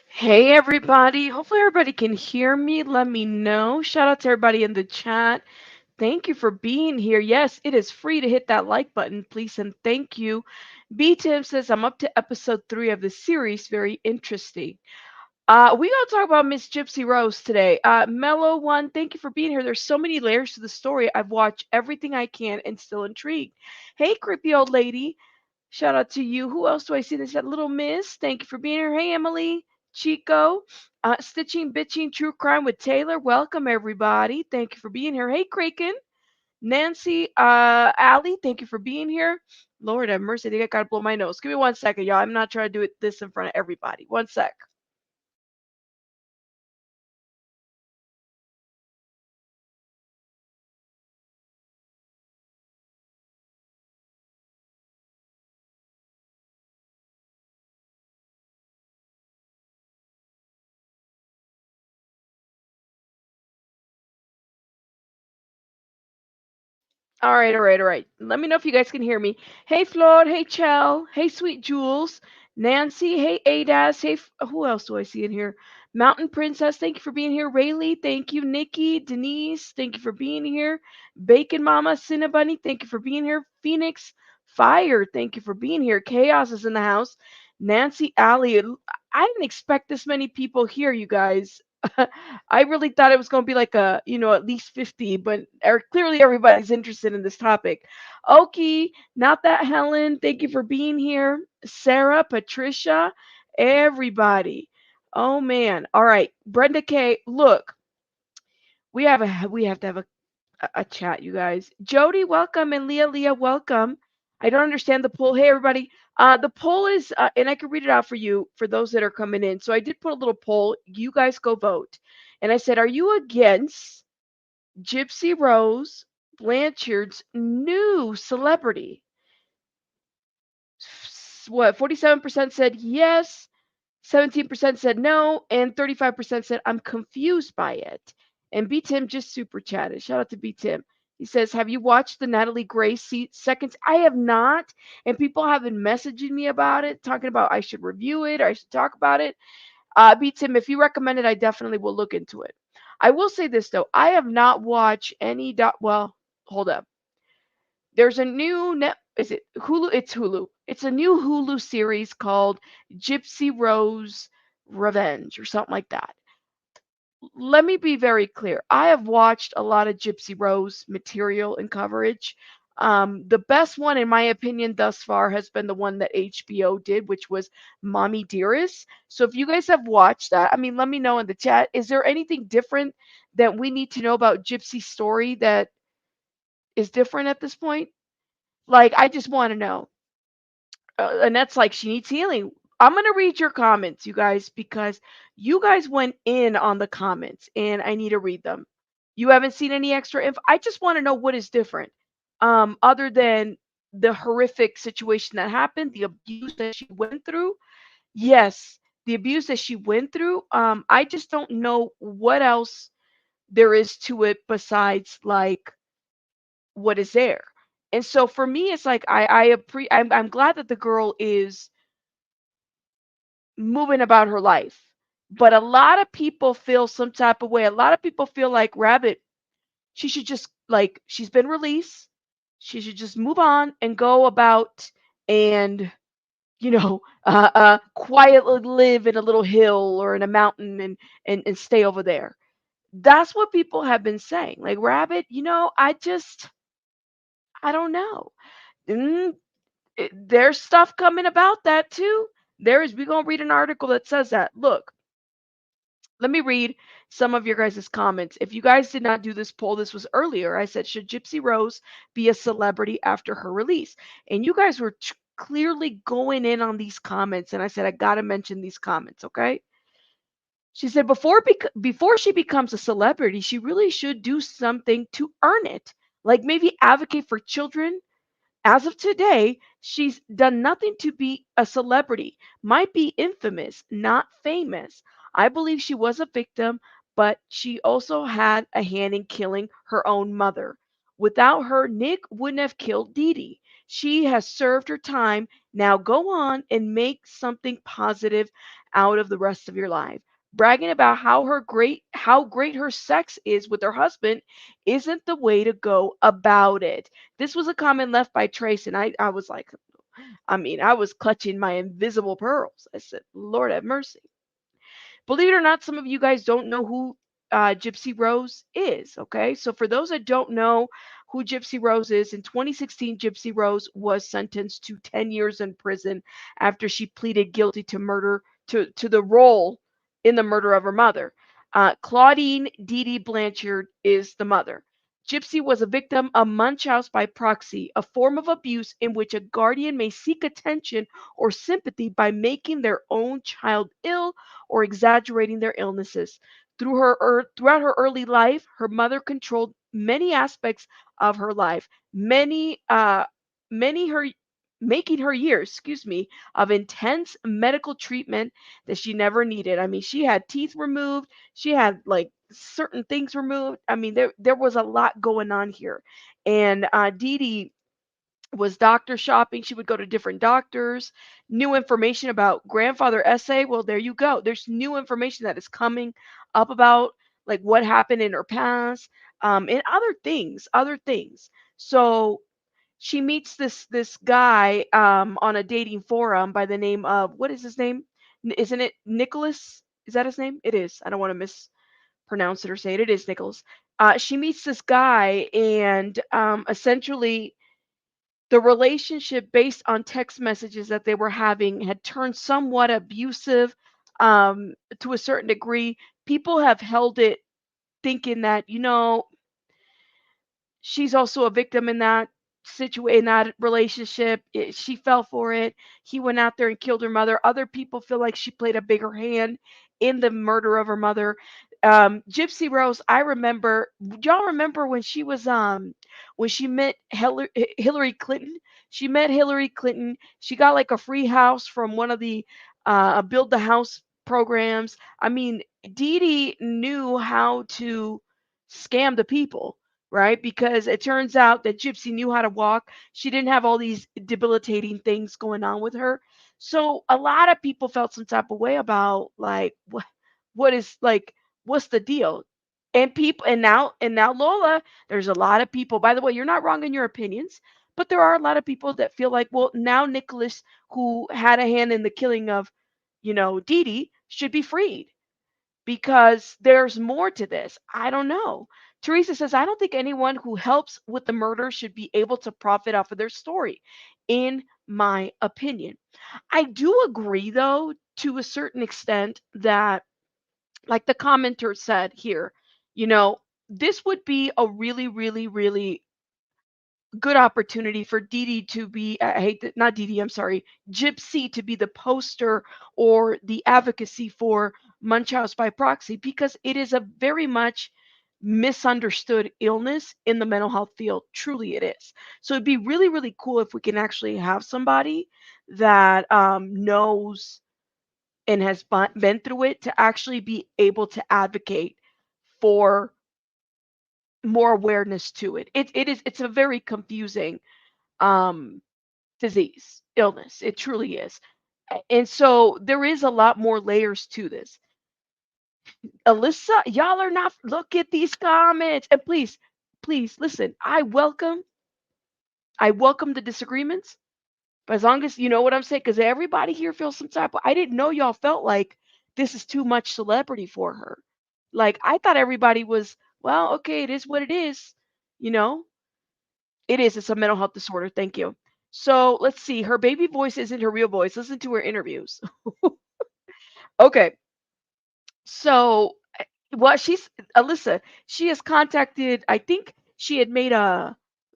Hey everybody, hopefully everybody can hear me. Let me know. Shout out to everybody in the chat. Thank you for being here. Yes, it is free to hit that like button, please, and thank you. B Tim says I'm up to episode 3 of the series. Very interesting. We gonna talk about Miss Gypsy Rose today. Mellow one, thank you for being here. There's so many layers to the story. I've watched everything I can and still intrigued. Hey, creepy old lady. Shout out to you. Who else do I see? There's that little miss. Thank you for being here. Hey, Emily, Chico, Stitching, Bitching, True Crime with Taylor. Welcome, everybody. Thank you for being here. Hey, Kraken, Nancy, Allie, thank you for being here. Lord have mercy. I think I got to blow my nose. Give me 1 second, y'all. I'm not trying to do this in front of everybody. 1 sec. All right, all right, all right. Let me know if you guys can hear me. Hey, Flor. Hey, Chell. Hey, Sweet Jules. Nancy. Hey, Adas. Hey, who else do I see in here? Mountain Princess. Thank you for being here. Rayleigh. Thank you. Nikki. Denise. Thank you for being here. Bacon Mama. Cinnabunny. Thank you for being here. Phoenix Fire. Thank you for being here. Chaos is in the house. Nancy Alley. I didn't expect this many people here, you guys. I really thought it was going to be like at least 50, but clearly everybody's interested in this topic. Okie, not that Helen. Thank you for being here. Sarah, Patricia, everybody. Oh man. All right. Brenda K. Look, we have to have a chat, you guys. Jody, welcome, and Leah, welcome. I don't understand the poll. Hey, everybody. The poll is, and I can read it out for you for those that are coming in. So I did put a little poll. You guys go vote. And I said, are you against Gypsy Rose Blanchard's new celebrity? What, 47% said yes, 17% said no, and 35% said I'm confused by it. And B Tim just super chatted. Shout out to B Tim. He says, have you watched the Natalie Grace seconds? I have not. And people have been messaging me about it, talking about I should review it, or I should talk about it. B Tim, if you recommend it, I definitely will look into it. I will say this though, I have not watched any well, hold up. There's a new is it Hulu? It's Hulu. It's a new Hulu series called Gypsy Rose Revenge or something like that. Let me be very clear. I have watched a lot of Gypsy Rose material and coverage. The best one, in my opinion, thus far has been the one that HBO did, which was Mommy Dearest. So if you guys have watched that, I mean, let me know in the chat. Is there anything different that we need to know about Gypsy's story that is different at this point? Like, I just want to know. And that's like she needs healing. I'm gonna read your comments, you guys, because you guys went in on the comments, and I need to read them. You haven't seen any extra info. I just want to know what is different, other than the horrific situation that happened, the abuse that she went through. Yes, the abuse that she went through. I just don't know what else there is to it besides like what is there. And so for me, it's like I'm glad that the girl is moving about her life. But a lot of people feel some type of way. A lot of people feel like Rabbit, she should just like she's been released. She should just move on and go about and quietly live in a little hill or in a mountain and stay over there. That's what people have been saying. Like Rabbit, I don't know. Mm, there's stuff coming about that too. We're gonna read an article that says that. Look, let me read some of your guys' comments. If you guys did not do this poll, this was earlier. I said, should Gypsy Rose be a celebrity after her release? And you guys were clearly going in on these comments. And I said, I got to mention these comments, okay? She said, before she becomes a celebrity, she really should do something to earn it. Like maybe advocate for children. As of today, she's done nothing to be a celebrity, might be infamous, not famous. I believe she was a victim, but she also had a hand in killing her own mother. Without her, Nick wouldn't have killed Dee Dee. She has served her time. Now go on and make something positive out of the rest of your life. Bragging about how great her sex is with her husband isn't the way to go about it. This was a comment left by Trace, and I was like, I was clutching my invisible pearls. I said, Lord have mercy. Believe it or not, some of you guys don't know who Gypsy Rose is. Okay, so for those that don't know who Gypsy Rose is, in 2016, Gypsy Rose was sentenced to 10 years in prison after she pleaded guilty to murder to the role in the murder of her mother. Claudine Dee Dee Blanchard is the mother. Gypsy was a victim of Munchausen by proxy, a form of abuse in which a guardian may seek attention or sympathy by making their own child ill or exaggerating their illnesses. Throughout her early life, her mother controlled many aspects of her life, many her making her years, of intense medical treatment that she never needed. I mean, she had teeth removed, she had like certain things removed. I mean, there was a lot going on here, and Dee Dee was doctor shopping. She would go to different doctors. New information about grandfather essay. Well, there you go. There's new information that is coming up about like what happened in her past, and other things, other things. So she meets this guy on a dating forum by the name of, what is his name? Isn't it Nicholas? Is that his name? It is. I don't want to mispronounce it or say it. It is Nicholas. She meets this guy, and essentially the relationship based on text messages that they were having had turned somewhat abusive, to a certain degree. People have held it thinking that, she's also a victim in that in that relationship. She fell for it. He went out there and killed her mother. Other people feel like she played a bigger hand in the murder of her mother. Gypsy Rose, I remember. Y'all remember when she met Hillary Clinton? She met Hillary Clinton. She got like a free house from one of the build the house programs. I mean, Dee Dee knew how to scam the people, right? Because it turns out that Gypsy knew how to walk. She didn't have all these debilitating things going on with her. So a lot of people felt some type of way about like what is like what's the deal? And people and now Lola, there's a lot of people. By the way, you're not wrong in your opinions, but there are a lot of people that feel like, well, now Nicholas, who had a hand in the killing of, Dee Dee, should be freed because there's more to this. I don't know. Teresa says, I don't think anyone who helps with the murder should be able to profit off of their story, in my opinion. I do agree, though, to a certain extent that, like the commenter said here, you know, this would be a really, really, really good opportunity for Dee Dee to be, I hate that, not Dee Dee, I'm sorry, Gypsy to be the poster or the advocacy for Munchausen by proxy, because it is a very much misunderstood illness in the mental health field. Truly, it is. So it'd be really, really cool if we can actually have somebody that knows and has been through it to actually be able to advocate for more awareness to it. It's a very confusing um disease, illness. It truly is. And so there is a lot more layers to this. Alyssa, y'all are not, look at these comments. And please, please listen. I welcome the disagreements, but as long as you know what I'm saying, because everybody here feels some type of, I didn't know y'all felt like this is too much celebrity for her. Like I thought everybody was, well, okay, it is what it is, you know? It is. It's a mental health disorder. Thank you. So let's see. Her baby voice isn't her real voice. Listen to her interviews. Okay. So what she's Alyssa, she has contacted, I think she had made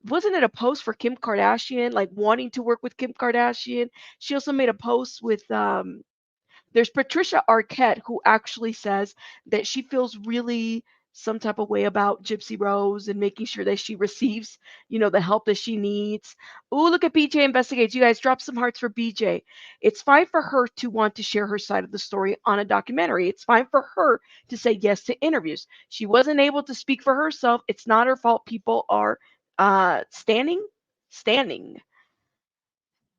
wasn't it a post for Kim Kardashian, like wanting to work with Kim Kardashian? She also made a post with there's Patricia Arquette, who actually says that she feels really some type of way about Gypsy Rose and making sure that she receives, the help that she needs. Ooh, look at BJ Investigates. You guys drop some hearts for BJ. It's fine for her to want to share her side of the story on a documentary. It's fine for her to say yes to interviews. She wasn't able to speak for herself. It's not her fault. People are standing.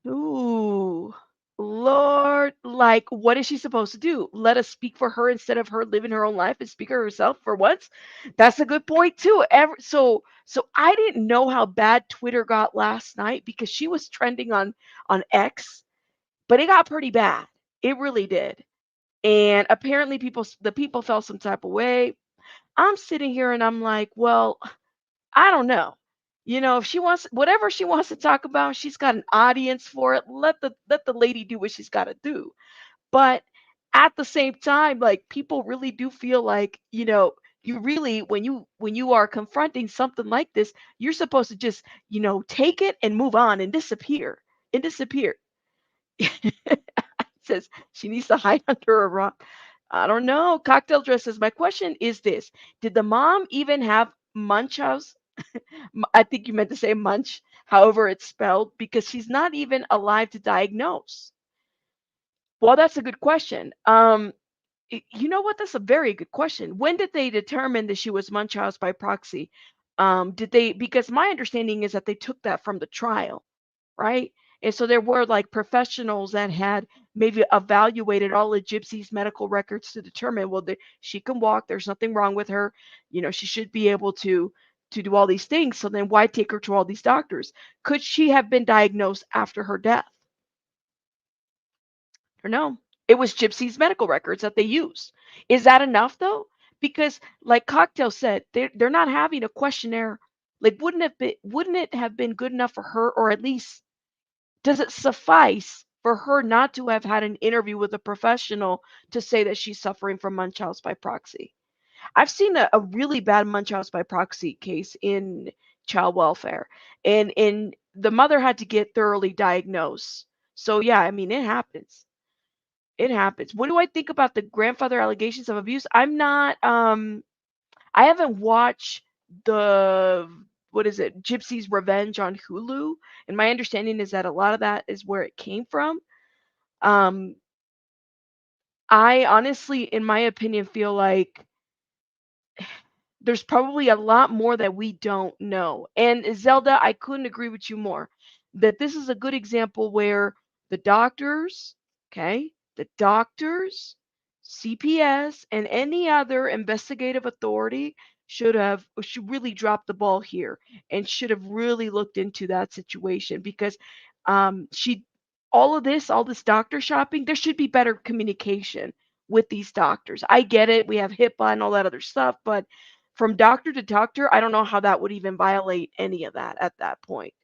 Ooh, Lord, like, what is she supposed to do? Let us speak for her instead of her living her own life and speak for herself for once? That's a good point too. So I didn't know how bad Twitter got last night because she was trending on X, but it got pretty bad. It really did. And apparently the people felt some type of way. I'm sitting here and I'm like, well, I don't know. If she wants whatever she wants to talk about, she's got an audience for it. Let the lady do what she's got to do. But at the same time, like people really do feel like, you really when you are confronting something like this, you're supposed to just, take it and move on and disappear. And disappear. Says she needs to hide under a rock. I don't know. Cocktail dress says, my question is this. Did the mom even have Munchausen? I think you meant to say Munch, however it's spelled, because she's not even alive to diagnose. Well, that's a good question. You know what? That's a very good question. When did they determine that she was Munchausen by proxy? Did they? Because my understanding is that they took that from the trial, right? And so there were like professionals that had maybe evaluated all of Gypsy's medical records to determine, well, she can walk. There's nothing wrong with her. She should be able to do all these things. So then why take her to all these doctors? Could she have been diagnosed after her death? Or no? It was Gypsy's medical records that they used. Is that enough though? Because like Cocktail said, they're not having a questionnaire. Like wouldn't it have been good enough for her, or at least does it suffice for her not to have had an interview with a professional to say that she's suffering from Munchausen by proxy? I've seen a really bad Munchausen by proxy case in child welfare, and the mother had to get thoroughly diagnosed. So yeah, I mean it happens. It happens. What do I think about the grandfather allegations of abuse? I haven't watched the what is it, Gypsy's Revenge on Hulu, and my understanding is that a lot of that is where it came from. Um, I honestly, in my opinion, feel like there's probably a lot more that we don't know. And Zelda, I couldn't agree with you more. That this is a good example where the doctors, okay, the doctors, CPS, and any other investigative authority should really drop the ball here and should have really looked into that situation because she all this doctor shopping, there should be better communication with these doctors. I get it, we have HIPAA and all that other stuff, but from doctor to doctor, I don't know how that would even violate any of that at that point.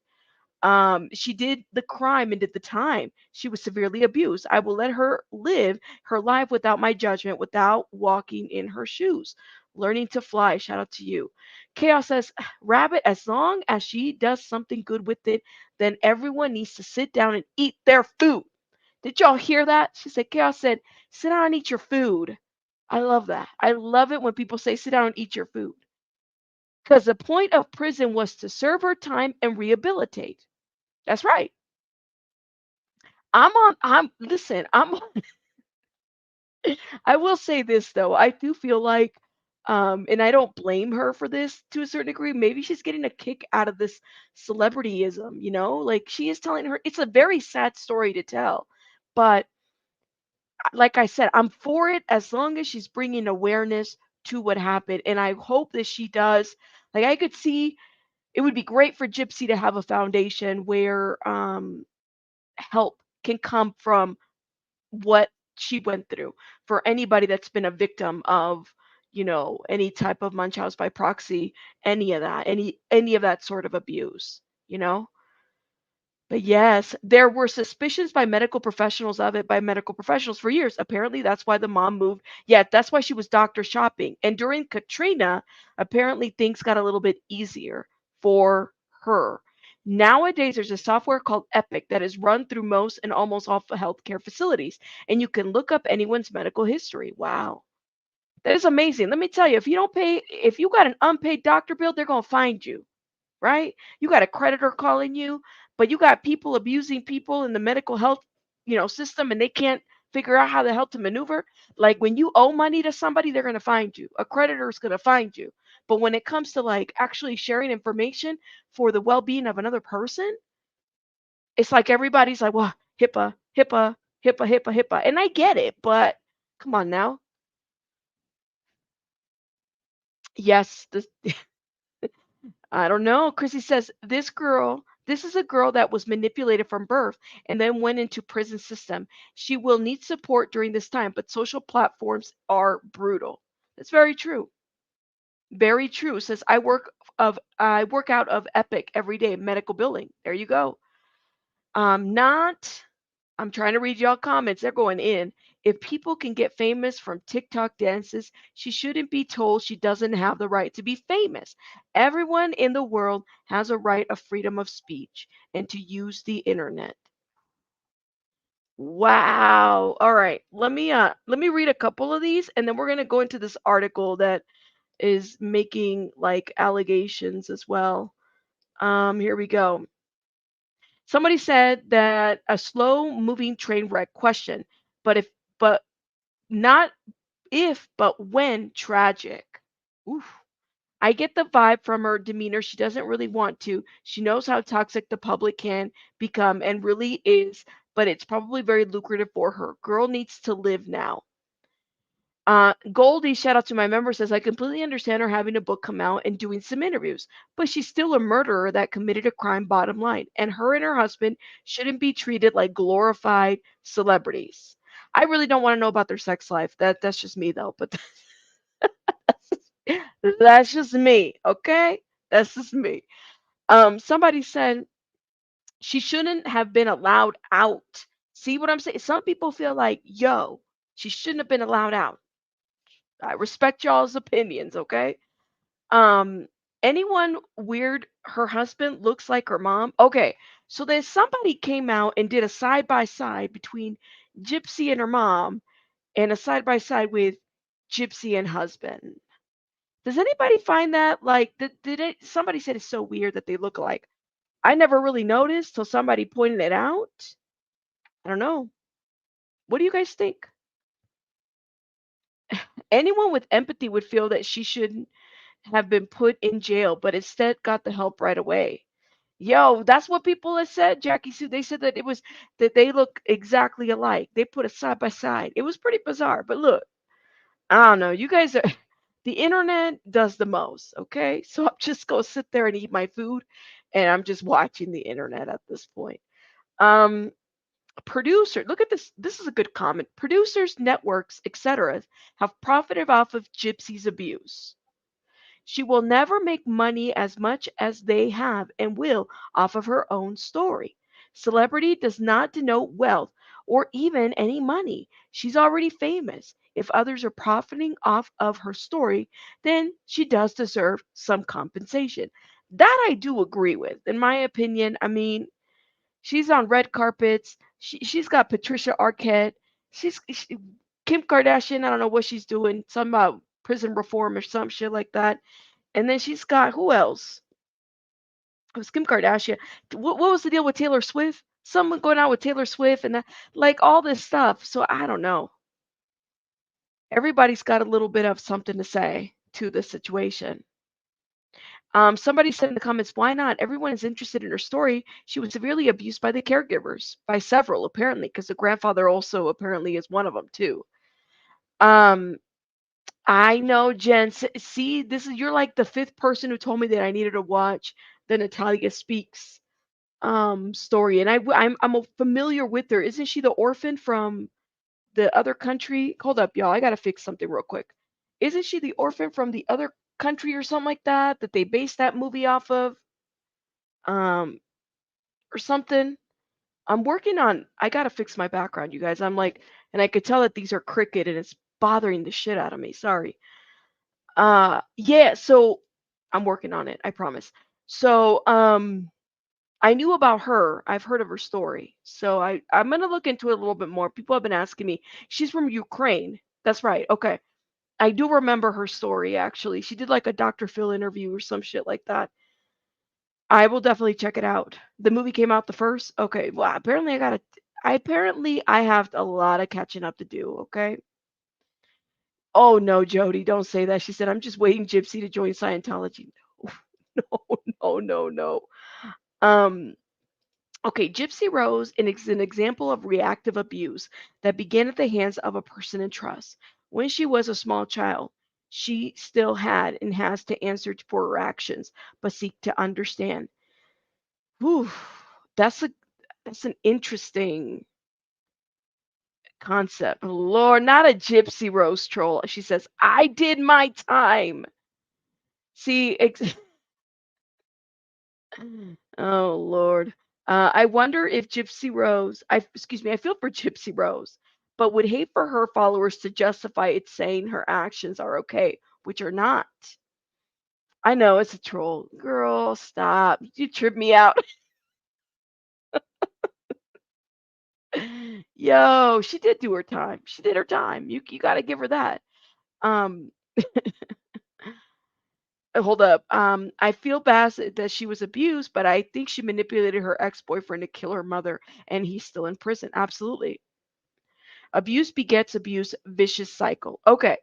She did the crime and did the time. She was severely abused. I will let her live her life without my judgment, without walking in her shoes. Learning to fly. Shout out to you. Chaos says, Rabbit, as long as she does something good with it, then everyone needs to sit down and eat their food. Did y'all hear that? She said, Chaos said, sit down and eat your food. I love that. I love it when people say, sit down and eat your food. Because the point of prison was to serve her time and rehabilitate. That's right. Listen, I will say this though. I do feel like, and I don't blame her for this to a certain degree. Maybe she's getting a kick out of this celebrityism, like she is telling her, it's a very sad story to tell. But like I said, I'm for it as long as she's bringing awareness to what happened. And I hope that she does. Like I could see it would be great for Gypsy to have a foundation where help can come from what she went through for anybody that's been a victim of any type of Munchausen by proxy, any of that sort of abuse you know but yes, there were suspicions by medical professionals of it by medical professionals for years. Apparently, that's why the mom moved. Yeah, that's why she was doctor shopping. And during Katrina, apparently things got a little bit easier for her. Nowadays, there's a software called Epic that is run through most and almost all healthcare facilities, and you can look up anyone's medical history. Wow, that is amazing. Let me tell you, if you got an unpaid doctor bill, they're gonna find you, right? You got a creditor calling you, but you got people abusing people in the medical health, system, and they can't figure out how the hell to maneuver. Like when you owe money to somebody, they're gonna find you. A creditor is gonna find you. But when it comes to like actually sharing information for the well-being of another person, It's like everybody's like, well, HIPAA, HIPAA, HIPAA, HIPAA, HIPAA. And I get it, but come on now. Yes, this I don't know. Chrissy says this is a girl that was manipulated from birth and then went into prison system. She will need support during this time, but social platforms are brutal. That's very true. Very true. Says I work out of Epic every day, medical billing. There you go. Not I'm trying to read y'all comments. They're going in. If people can get famous from TikTok dances, she shouldn't be told she doesn't have the right to be famous. Everyone in the world has a right of freedom of speech and to use the internet. Wow. All right. Let me read a couple of these and then we're going to go into this article that is making like allegations as well. Here we go. Somebody said that a slow moving train wreck question, but not if, but when tragic. Oof. I get the vibe from her demeanor. She doesn't really want to. She knows how toxic the public can become and really is, but it's probably very lucrative for her. Girl needs to live now. Goldie, shout out to my member, says, I completely understand her having a book come out and doing some interviews, but she's still a murderer that committed a crime, bottom line. And her and her husband shouldn't be treated like glorified celebrities. I really don't want to know about their sex life. That's just me though, but that's just me, okay? That's just me. Somebody said she shouldn't have been allowed out. See what I'm saying? Some people feel like, yo, she shouldn't have been allowed out. I respect y'all's opinions, okay? Um, anyone weird her husband looks like her mom? Okay, so then somebody came out and did a side by side between Gypsy and her mom and a side by side with Gypsy and husband. Does anybody find that like did it somebody said it's so weird that they look alike? I never really noticed till somebody pointed it out. I don't know. What do you guys think? Anyone with empathy would feel that she shouldn't have been put in jail, but instead got the help right away. Yo, that's what people have said, Jackie Sue. They said that it was that they look exactly alike. They put it side by side. It was pretty bizarre, but look, I don't know. You guys are the internet does the most, okay? So I'm just gonna sit there and eat my food, and I'm just watching the internet at this point. Um, producer, look at this. This is a good comment. Producers, networks, etc., have profited off of Gypsy's abuse. She will never make money as much as they have and will off of her own story. Celebrity does not denote wealth or even any money. She's already famous. If others are profiting off of her story, then she does deserve some compensation. That I do agree with. In my opinion, I mean, she's on red carpets. She's got Patricia Arquette. Kim Kardashian. I don't know what she's doing. Something about prison reform or some shit like that. And then she's got who else? It was Kim Kardashian. What was the deal with Taylor Swift? Someone going out with Taylor Swift and that, like all this stuff. So I don't know. Everybody's got a little bit of something to say to the situation. Somebody said in the comments, why not? Everyone is interested in her story. She was severely abused by the caregivers, by several apparently, because the grandfather also apparently is one of them too. Um, I know, Jen. See, this is you're like the fifth person who told me that I needed to watch the Natalia Speaks story, and I'm familiar with her. Isn't she the orphan from the other country? Hold up, y'all. I gotta fix something real quick. Isn't she the orphan from the other country or something like that that they based that movie off of? Um, or something. I'm working on. I gotta fix my background, you guys. I'm like, and I could tell that these are cricket, and it's bothering the shit out of me. Sorry. Yeah, so I'm working on it, I promise. So, I knew about her. I've heard of her story. So I'm gonna look into it a little bit more. People have been asking me. She's from Ukraine. That's right. Okay. I do remember her story actually. She did like a Dr. Phil interview or some shit like that. I will definitely check it out. The movie came out the first. Okay. Well, apparently I have a lot of catching up to do, okay? Oh no, Jody, don't say that. She said, I'm just waiting Gypsy to join Scientology. No, no, no, no, no. Um, Okay, Gypsy Rose is an example of reactive abuse that began at the hands of a person in trust. When she was a small child, she still had and has to answer for her actions, but seek to understand. Whew, that's a that's an interesting concept. Lord, not a Gypsy Rose troll. She says, "I did my time." See, oh Lord. I wonder if Gypsy Rose, excuse me, I feel for Gypsy Rose, but would hate for her followers to justify it saying her actions are okay, which are not. I know it's a troll. Girl, stop. You trip me out. Yo, she did do her time. She did her time. You got to give her that. Um, hold up. I feel bad that she was abused, but I think she manipulated her ex-boyfriend to kill her mother, and he's still in prison. Absolutely. Abuse begets abuse, vicious cycle. Okay,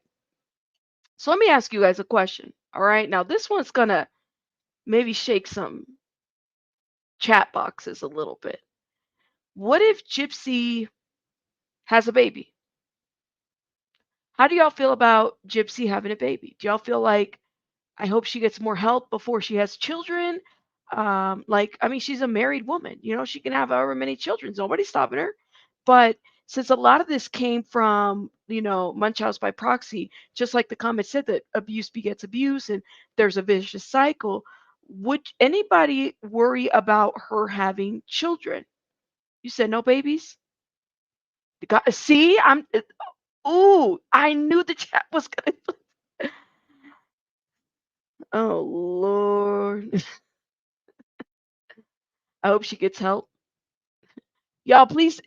so let me ask you guys a question. All right, now this one's gonna maybe shake some chat boxes a little bit. What if Gypsy has a baby? How do y'all feel about Gypsy having a baby? Do y'all feel like I hope she gets more help before she has children? Like, I mean, she's a married woman. She can have however many children. Nobody's stopping her. But since a lot of this came from, Munchausen by proxy, just like the comment said that abuse begets abuse and there's a vicious cycle, would anybody worry about her having children? You said no babies? See, ooh, I knew the chat was gonna. Oh Lord. I hope she gets help. Y'all, please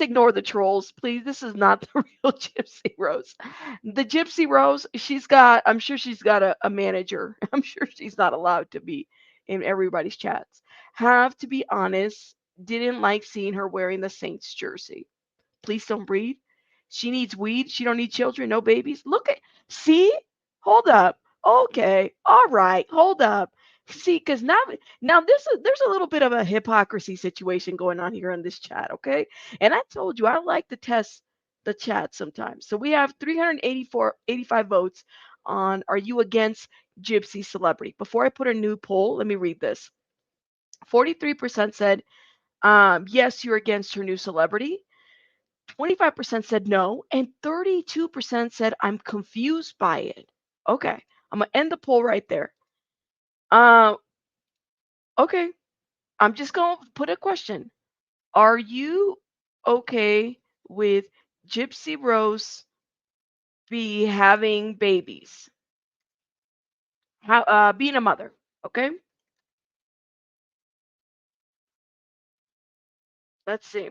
ignore the trolls. Please, this is not the real Gypsy Rose. The Gypsy Rose, I'm sure she's got a manager. I'm sure she's not allowed to be in everybody's chats. Have to be honest, didn't like seeing her wearing the Saints jersey. Please don't breathe. She needs weed. She don't need children, no babies. Look at, see? Hold up. Okay. All right. Hold up. See, because now there's a little bit of a hypocrisy situation going on here in this chat, okay? And I told you I like to test the chat sometimes. So we have 85 votes on are you against Gypsy celebrity? Before I put a new poll, let me read this. 43% said, yes, you're against her new celebrity. 25% said no, and 32% said I'm confused by it. Okay, I'm gonna end the poll right there. Uh, okay, I'm just gonna put a question. Are you okay with Gypsy Rose be having babies? How being a mother? Okay, let's see.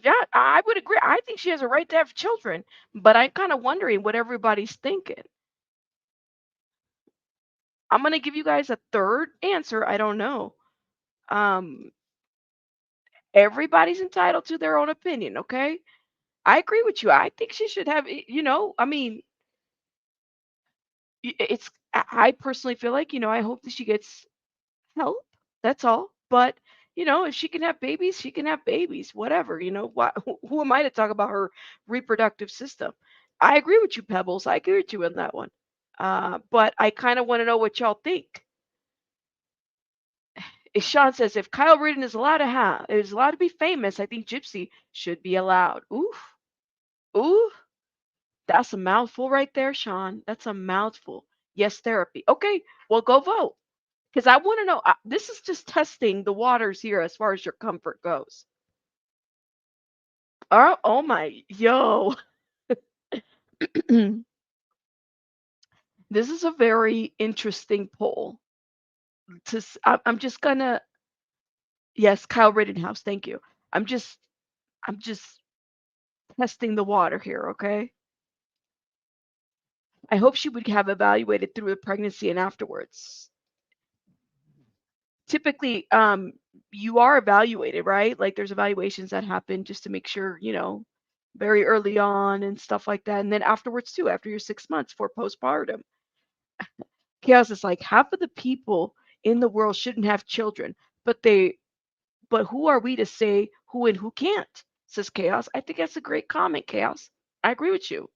Yeah, I would agree. I think she has a right to have children, but I'm kind of wondering what everybody's thinking. I'm gonna give you guys a third answer. I don't know. Um, Everybody's entitled to their own opinion, okay? I agree with you. I think she should have, I mean, it's, I personally feel like, I hope that she gets help. That's all. But, if she can have babies, she can have babies, whatever, who am I to talk about her reproductive system? I agree with you, Pebbles. I agree with you on that one. But I kind of want to know what y'all think. Sean says if Kyle Ridden is allowed to be famous, I think Gypsy should be allowed. Oof. Ooh, that's a mouthful right there, Sean. That's a mouthful. Yes, therapy. Okay, well, go vote because I want to know. This is just testing the waters here as far as your comfort goes. Oh my, yo. This is a very interesting poll. I'm just gonna. Yes, Kyle Rittenhouse. Thank you. I'm just testing the water here. Okay. I hope she would have evaluated through the pregnancy and afterwards. Typically, you are evaluated, right? Like there's evaluations that happen just to make sure, very early on and stuff like that. And then afterwards too, after your 6 months for postpartum. Chaos is like half of the people in the world shouldn't have children, but they but who are we to say who and who can't? Says Chaos. I think that's a great comment, Chaos. I agree with you.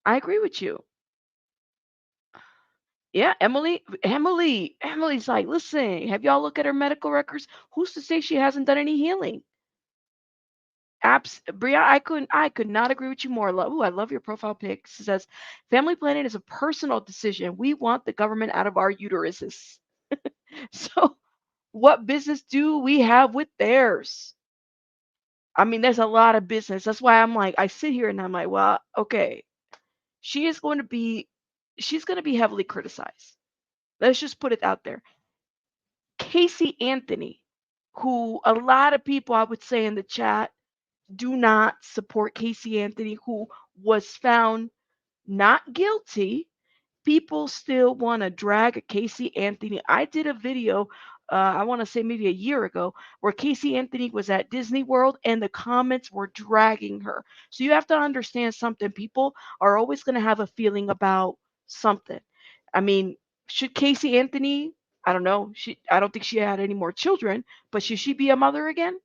I agree with you. Yeah, Emily's like, listen, have y'all look at her medical records? Who's to say she hasn't done any healing? Bria, I could not agree with you more. Ooh, I love your profile pic. It says, family planning is a personal decision. We want the government out of our uteruses. So, what business do we have with theirs? I mean, there's a lot of business. That's why I'm like, I sit here and I'm like, well, okay, she is going to be, she's going to be heavily criticized. Let's just put it out there. Casey Anthony, who a lot of people I would say in the chat do not support Casey Anthony, who was found not guilty. People still want to drag a Casey Anthony. I did a video, I want to say maybe a year ago, where Casey Anthony was at Disney World and the comments were dragging her. So you have to understand something. People are always going to have a feeling about something. I mean, should Casey Anthony, I don't know, I don't think she had any more children, but should she be a mother again?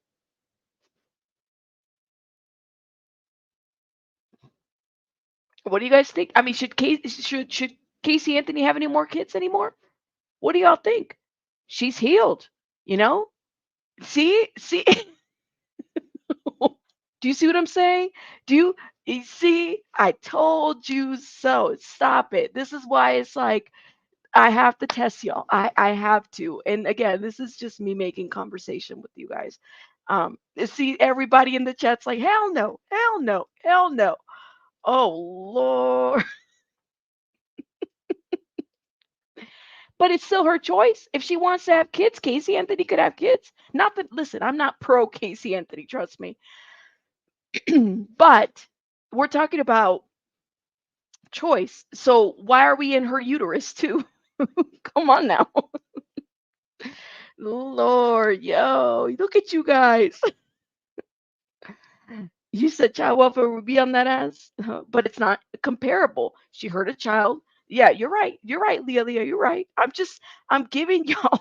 What do you guys think? I mean, should Casey Anthony have any more kids anymore? What do y'all think? She's healed, you know? See? Do you see what I'm saying? Do you see? I told you so. Stop it. This is why it's like I have to test y'all. I have to. And again, this is just me making conversation with you guys. See everybody in the chat's like, hell no, hell no, hell no. Oh Lord. But it's still her choice. If she wants to have kids, Casey Anthony could have kids. Not that, listen, I'm not pro Casey Anthony, trust me. But we're talking about choice. So why are we in her uterus too? Come on now. Lord, yo, look at you guys. You said child welfare would be on that ass, but it's not comparable. She hurt a child. Yeah, you're right. You're right, Leah. You're right. I'm giving y'all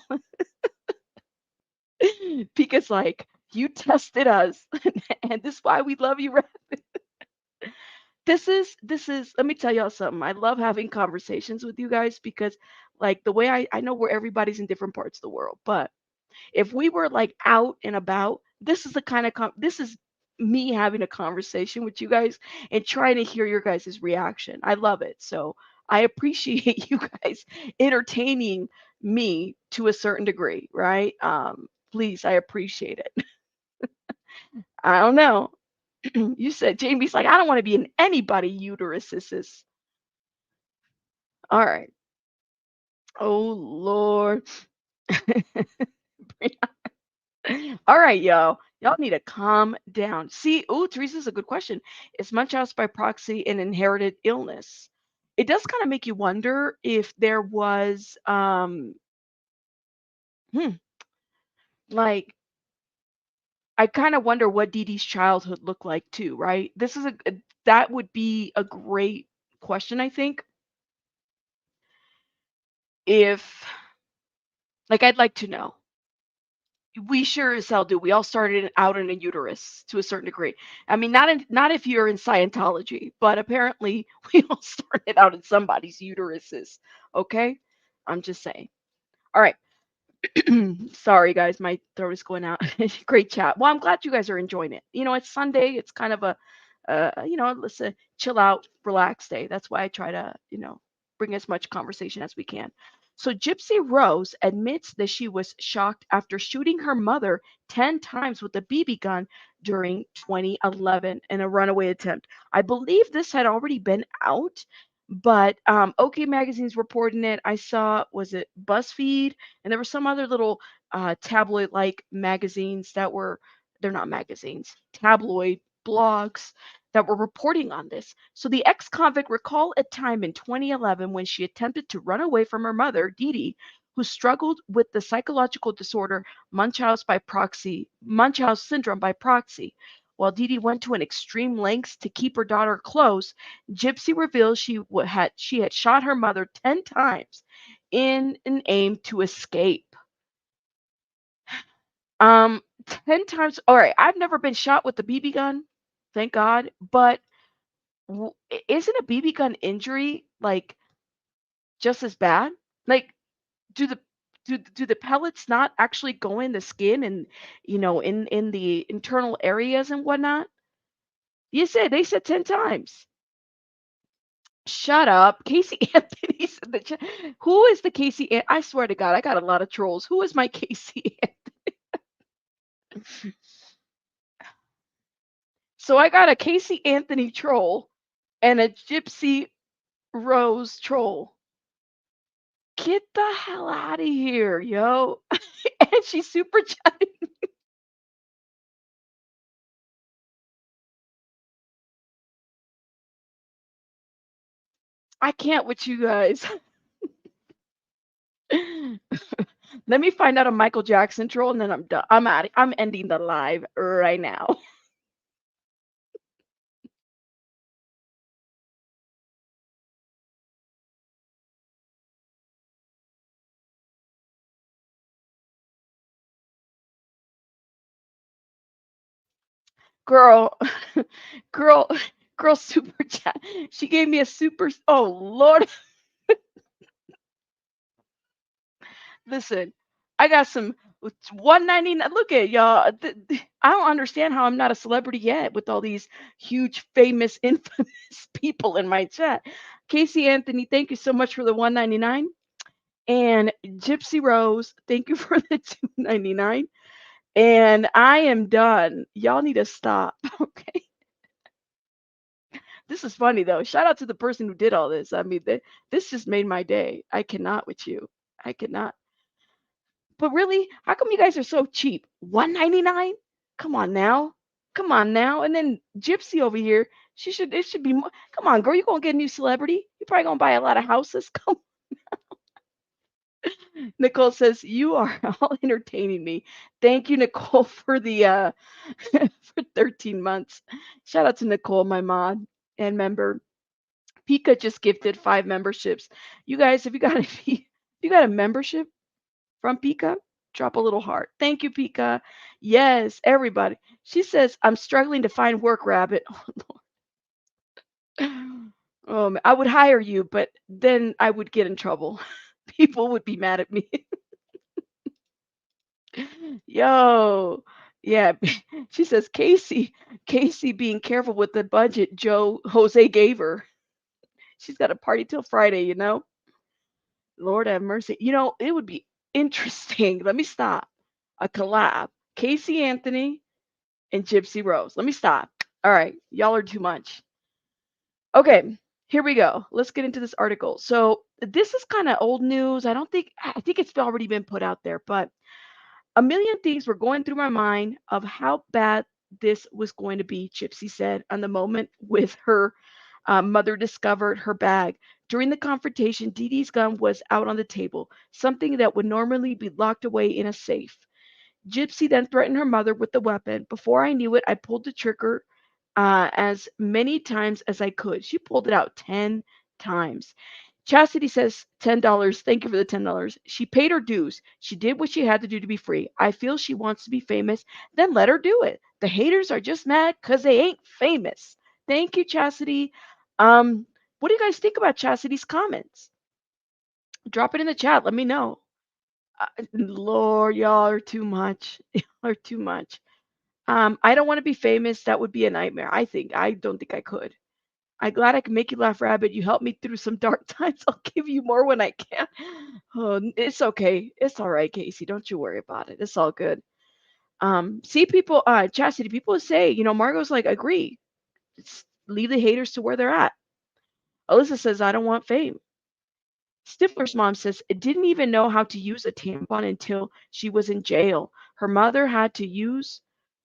because like you tested us, and this is why we love you. This is. Let me tell y'all something. I love having conversations with you guys because, like, the way I know where everybody's in different parts of the world, but if we were like out and about, this is the kind of this is me having a conversation with you guys and trying to hear your guys' reaction. I love it. So I appreciate you guys entertaining me to a certain degree, right? Please, I appreciate it. I don't know. You said Jamie's like, I don't want to be in anybody uteruses. All right. Oh Lord. All right, y'all. Y'all need to calm down. See, oh, Teresa's a good question. Is Munchausen by proxy an inherited illness? It does kind of make you wonder if there was, hmm, like, I kind of wonder what Dee Dee's childhood looked like too, right? That would be a great question, I think. If, like, I'd like to know. We sure as hell do. We all started out in a uterus to a certain degree. I mean, not if you're in Scientology, but apparently we all started out in somebody's uteruses. Okay, I'm just saying. All right. Sorry, guys, my throat is going out. Great chat. Well, I'm glad you guys are enjoying it. It's Sunday. It's kind of a, let's chill out, relax day. That's why I try to, bring as much conversation as we can. So Gypsy Rose admits that she was shocked after shooting her mother 10 times with a BB gun during 2011 in a runaway attempt. I believe this had already been out, but OK Magazine's reporting it. I saw, was it BuzzFeed? And there were some other little tabloid-like magazines they're not magazines, tabloid blogs that were reporting on this. So the ex-convict recalled a time in 2011 when she attempted to run away from her mother, Dee Dee, who struggled with the psychological disorder Munchausen syndrome by proxy. While Dee Dee went to an extreme lengths to keep her daughter close, Gypsy reveals she had shot her mother 10 times. in an aim to escape. Um, 10 times. All right, I've never been shot with a BB gun, thank God, but isn't a BB gun injury like just as bad? Like, do the do the pellets not actually go in the skin and in the internal areas and whatnot? You said they said 10 times. Shut up. Casey Anthony's in the chat. Who is the I swear to God, I got a lot of trolls. Who is my Casey So I got a Casey Anthony troll and a Gypsy Rose troll. Get the hell out of here, yo. And she's super chatting. I can't with you guys. Let me find out a Michael Jackson troll and then I'm done. I'm out. I'm ending the live right now. Girl, girl, girl super chat. She gave me a super oh Lord. Listen, I got some 199. Look at y'all. I don't understand how I'm not a celebrity yet with all these huge, famous, infamous people in my chat. Casey Anthony, thank you so much for the 199. And Gypsy Rose, thank you for the 299. And I am done. Y'all need to stop. Okay. This is funny though. Shout out to the person who did all this. I mean, this just made my day. I cannot with you. I cannot. But really, how come you guys are so cheap? 199? Come on now. Come on now. And then Gypsy over here, it should be more. Come on, girl, you gonna get a new celebrity? You probably gonna buy a lot of houses. Come Nicole says, "You are all entertaining me." Thank you, Nicole, for the for 13 months. Shout out to Nicole, my mod and member. Pika just gifted 5 memberships. You guys, if you got if you got a membership from Pika, drop a little heart. Thank you, Pika. Yes, everybody. She says, "I'm struggling to find work, Rabbit." I would hire you, but then I would get in trouble. People would be mad at me. Yo, yeah. She says, Casey being careful with the budget Jose gave her. She's got a party till Friday, you know? Lord have mercy. It would be interesting. Let me stop. A collab. Casey Anthony and Gypsy Rose. Let me stop. All right. Y'all are too much. Okay. Here we go. Let's get into this article. So this is kind of old news. I think it's already been put out there, but a million things were going through my mind of how bad this was going to be, Gypsy said on the moment with her mother discovered her bag. During the confrontation, Dee Dee's gun was out on the table, something that would normally be locked away in a safe. Gypsy then threatened her mother with the weapon. Before I knew it, I pulled the trigger as many times as I could. She pulled it out 10 times. Chastity says $10. Thank you for the $10. She paid her dues. She did what she had to do to be free. I feel she wants to be famous. Then let her do it. The haters are just mad because they ain't famous. Thank you, Chastity. What do you guys think about Chastity's comments? Drop it in the chat. Let me know. Lord, y'all are too much. Y'all are too much. I don't want to be famous. That would be a nightmare. I don't think I could. I'm glad I can make you laugh, Rabbit. You helped me through some dark times. I'll give you more when I can. Oh, it's okay. It's all right, Casey. Don't you worry about it. It's all good. See people, Chastity, people say, Margot's like, agree. Leave the haters to where they're at. Alyssa says, I don't want fame. Stifler's mom says, it didn't even know how to use a tampon until she was in jail. Her mother had to use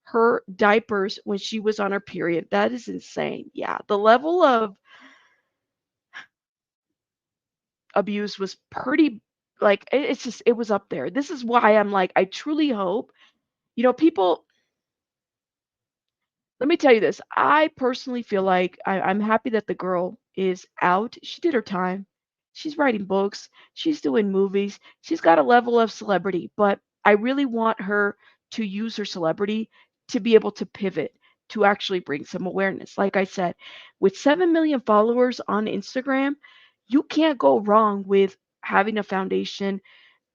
her diapers when she was on her period. That is insane. Yeah, the level of abuse was pretty like it was up there. This is why I'm like, I truly hope, people. Let me tell you this. I personally feel like I'm happy that the girl is out. She did her time. She's writing books, she's doing movies, she's got a level of celebrity, but I really want her to use her celebrity to be able to pivot to actually bring some awareness. Like I said, with 7 million followers on Instagram, you can't go wrong with having a foundation,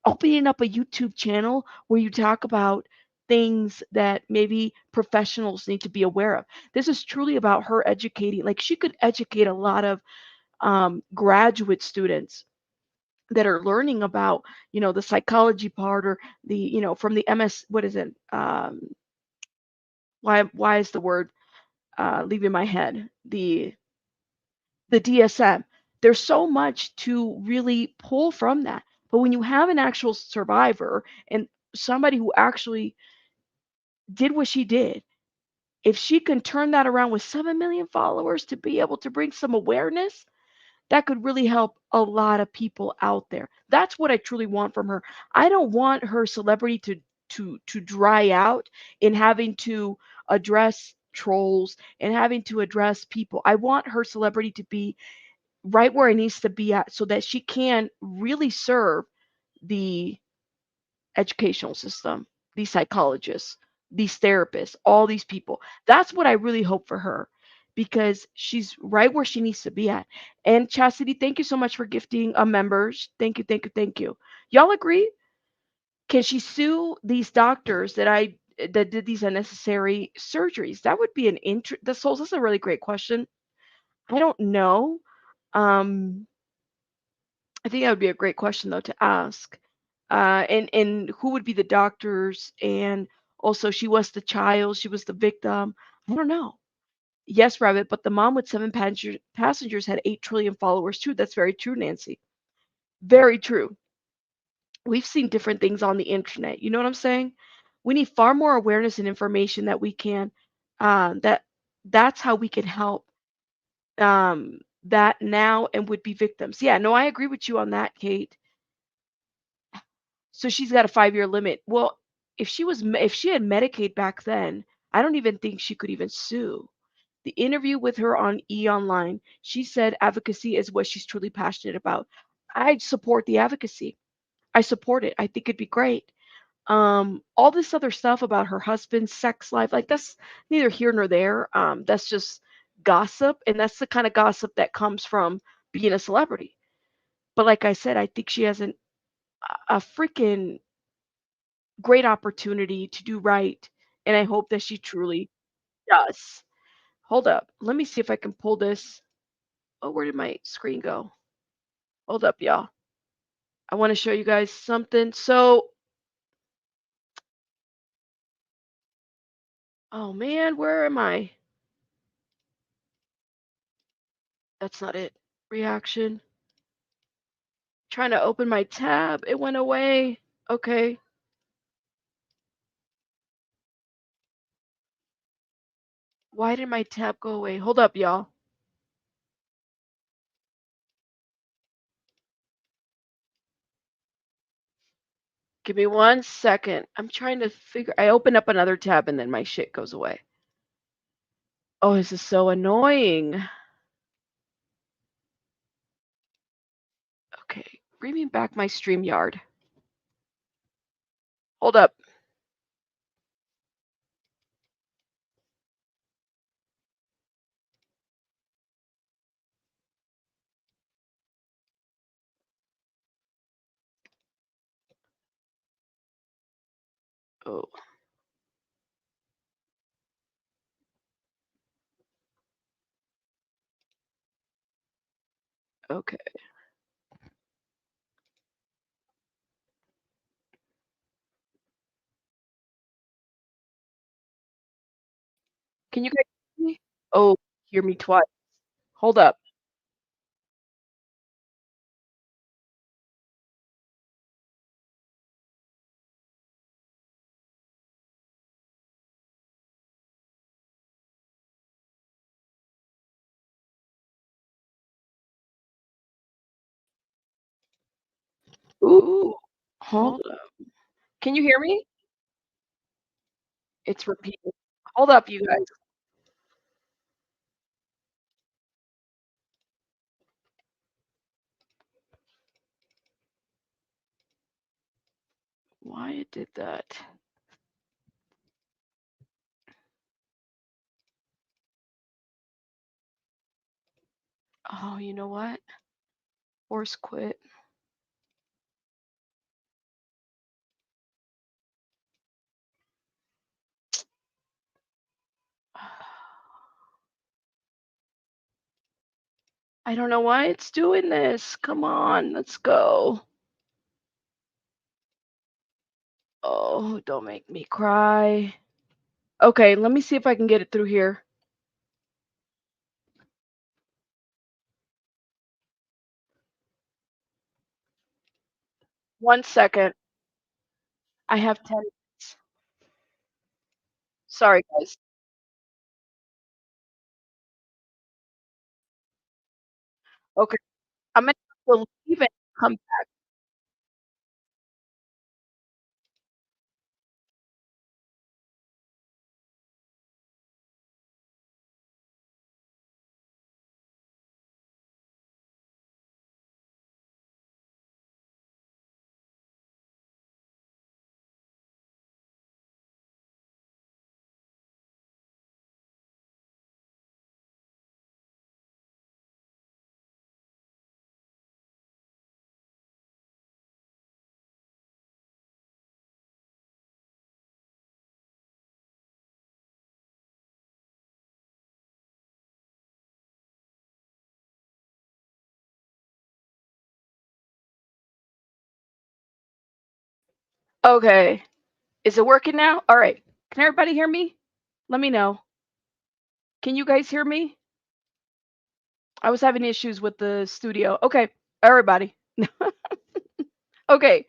opening up a YouTube channel where you talk about things that maybe professionals need to be aware of. This is truly about her educating, like she could educate a lot of graduate students that are learning about, the psychology part or from the MS, what is it? Why is the word leaving my head? The DSM. There's so much to really pull from that. But when you have an actual survivor and somebody who actually did what she did, if she can turn that around with 7 million followers to be able to bring some awareness, that could really help a lot of people out there. That's what I truly want from her. I don't want her celebrity to dry out in having to address trolls and having to address people. I want her celebrity to be right where it needs to be at so that she can really serve the educational system, these psychologists, these therapists, all these people. That's what I really hope for her because she's right where she needs to be at. And Chastity, thank you so much for gifting a members. Thank you, thank you, thank you. Y'all agree? Can she sue these doctors that did these unnecessary surgeries? That would be an that's a really great question. I don't know. Um, I think that would be a great question though to ask. And who would be the doctors? And also, she was the child, she was the victim. I don't know. Yes, Rabbit, but the mom with passengers had 8 trillion followers too. That's very true, Nancy. Very true. We've seen different things on the internet. You know what I'm saying? We need far more awareness and information that we can. That's how we can help that now and would be victims. Yeah, no, I agree with you on that, Kate. So she's got a 5-year limit. Well, if she had Medicaid back then, I don't even think she could even sue. The interview with her on E Online, she said advocacy is what she's truly passionate about. I support the advocacy. I support it. I think it'd be great. All this other stuff about her husband's sex life, like that's neither here nor there. That's just gossip, and that's the kind of gossip that comes from being a celebrity. But like I said, I think she has a freaking great opportunity to do right, and I hope that she truly does. Hold up. Let me see if I can pull this. Oh, where did my screen go? Hold up, y'all. I want to show you guys something. So, oh man, where am I? That's not it. Reaction. Trying to open my tab. It went away. Okay. Why did my tab go away? Hold up, y'all. Give me 1 second. I'm trying to figure. I open up another tab and then my shit goes away. Oh, this is so annoying. Okay, bring me back my StreamYard. Hold up. Oh, okay. Can you guys hear me? Oh, hear me twice. Hold up. Ooh, hold up. Can you hear me? It's repeating. Hold up, you guys. why it did that. Oh, you know what? Force quit. I don't know why it's doing this. Come on, let's go. Oh, don't make me cry. Okay, let me see if I can get it through here. One second. I have 10 minutes. Sorry, guys. Okay, I'm gonna have to leave and come. Okay. Is it working now? All right. Can everybody hear me? Let me know. Can you guys hear me? I was having issues with the studio. Okay, everybody. Okay.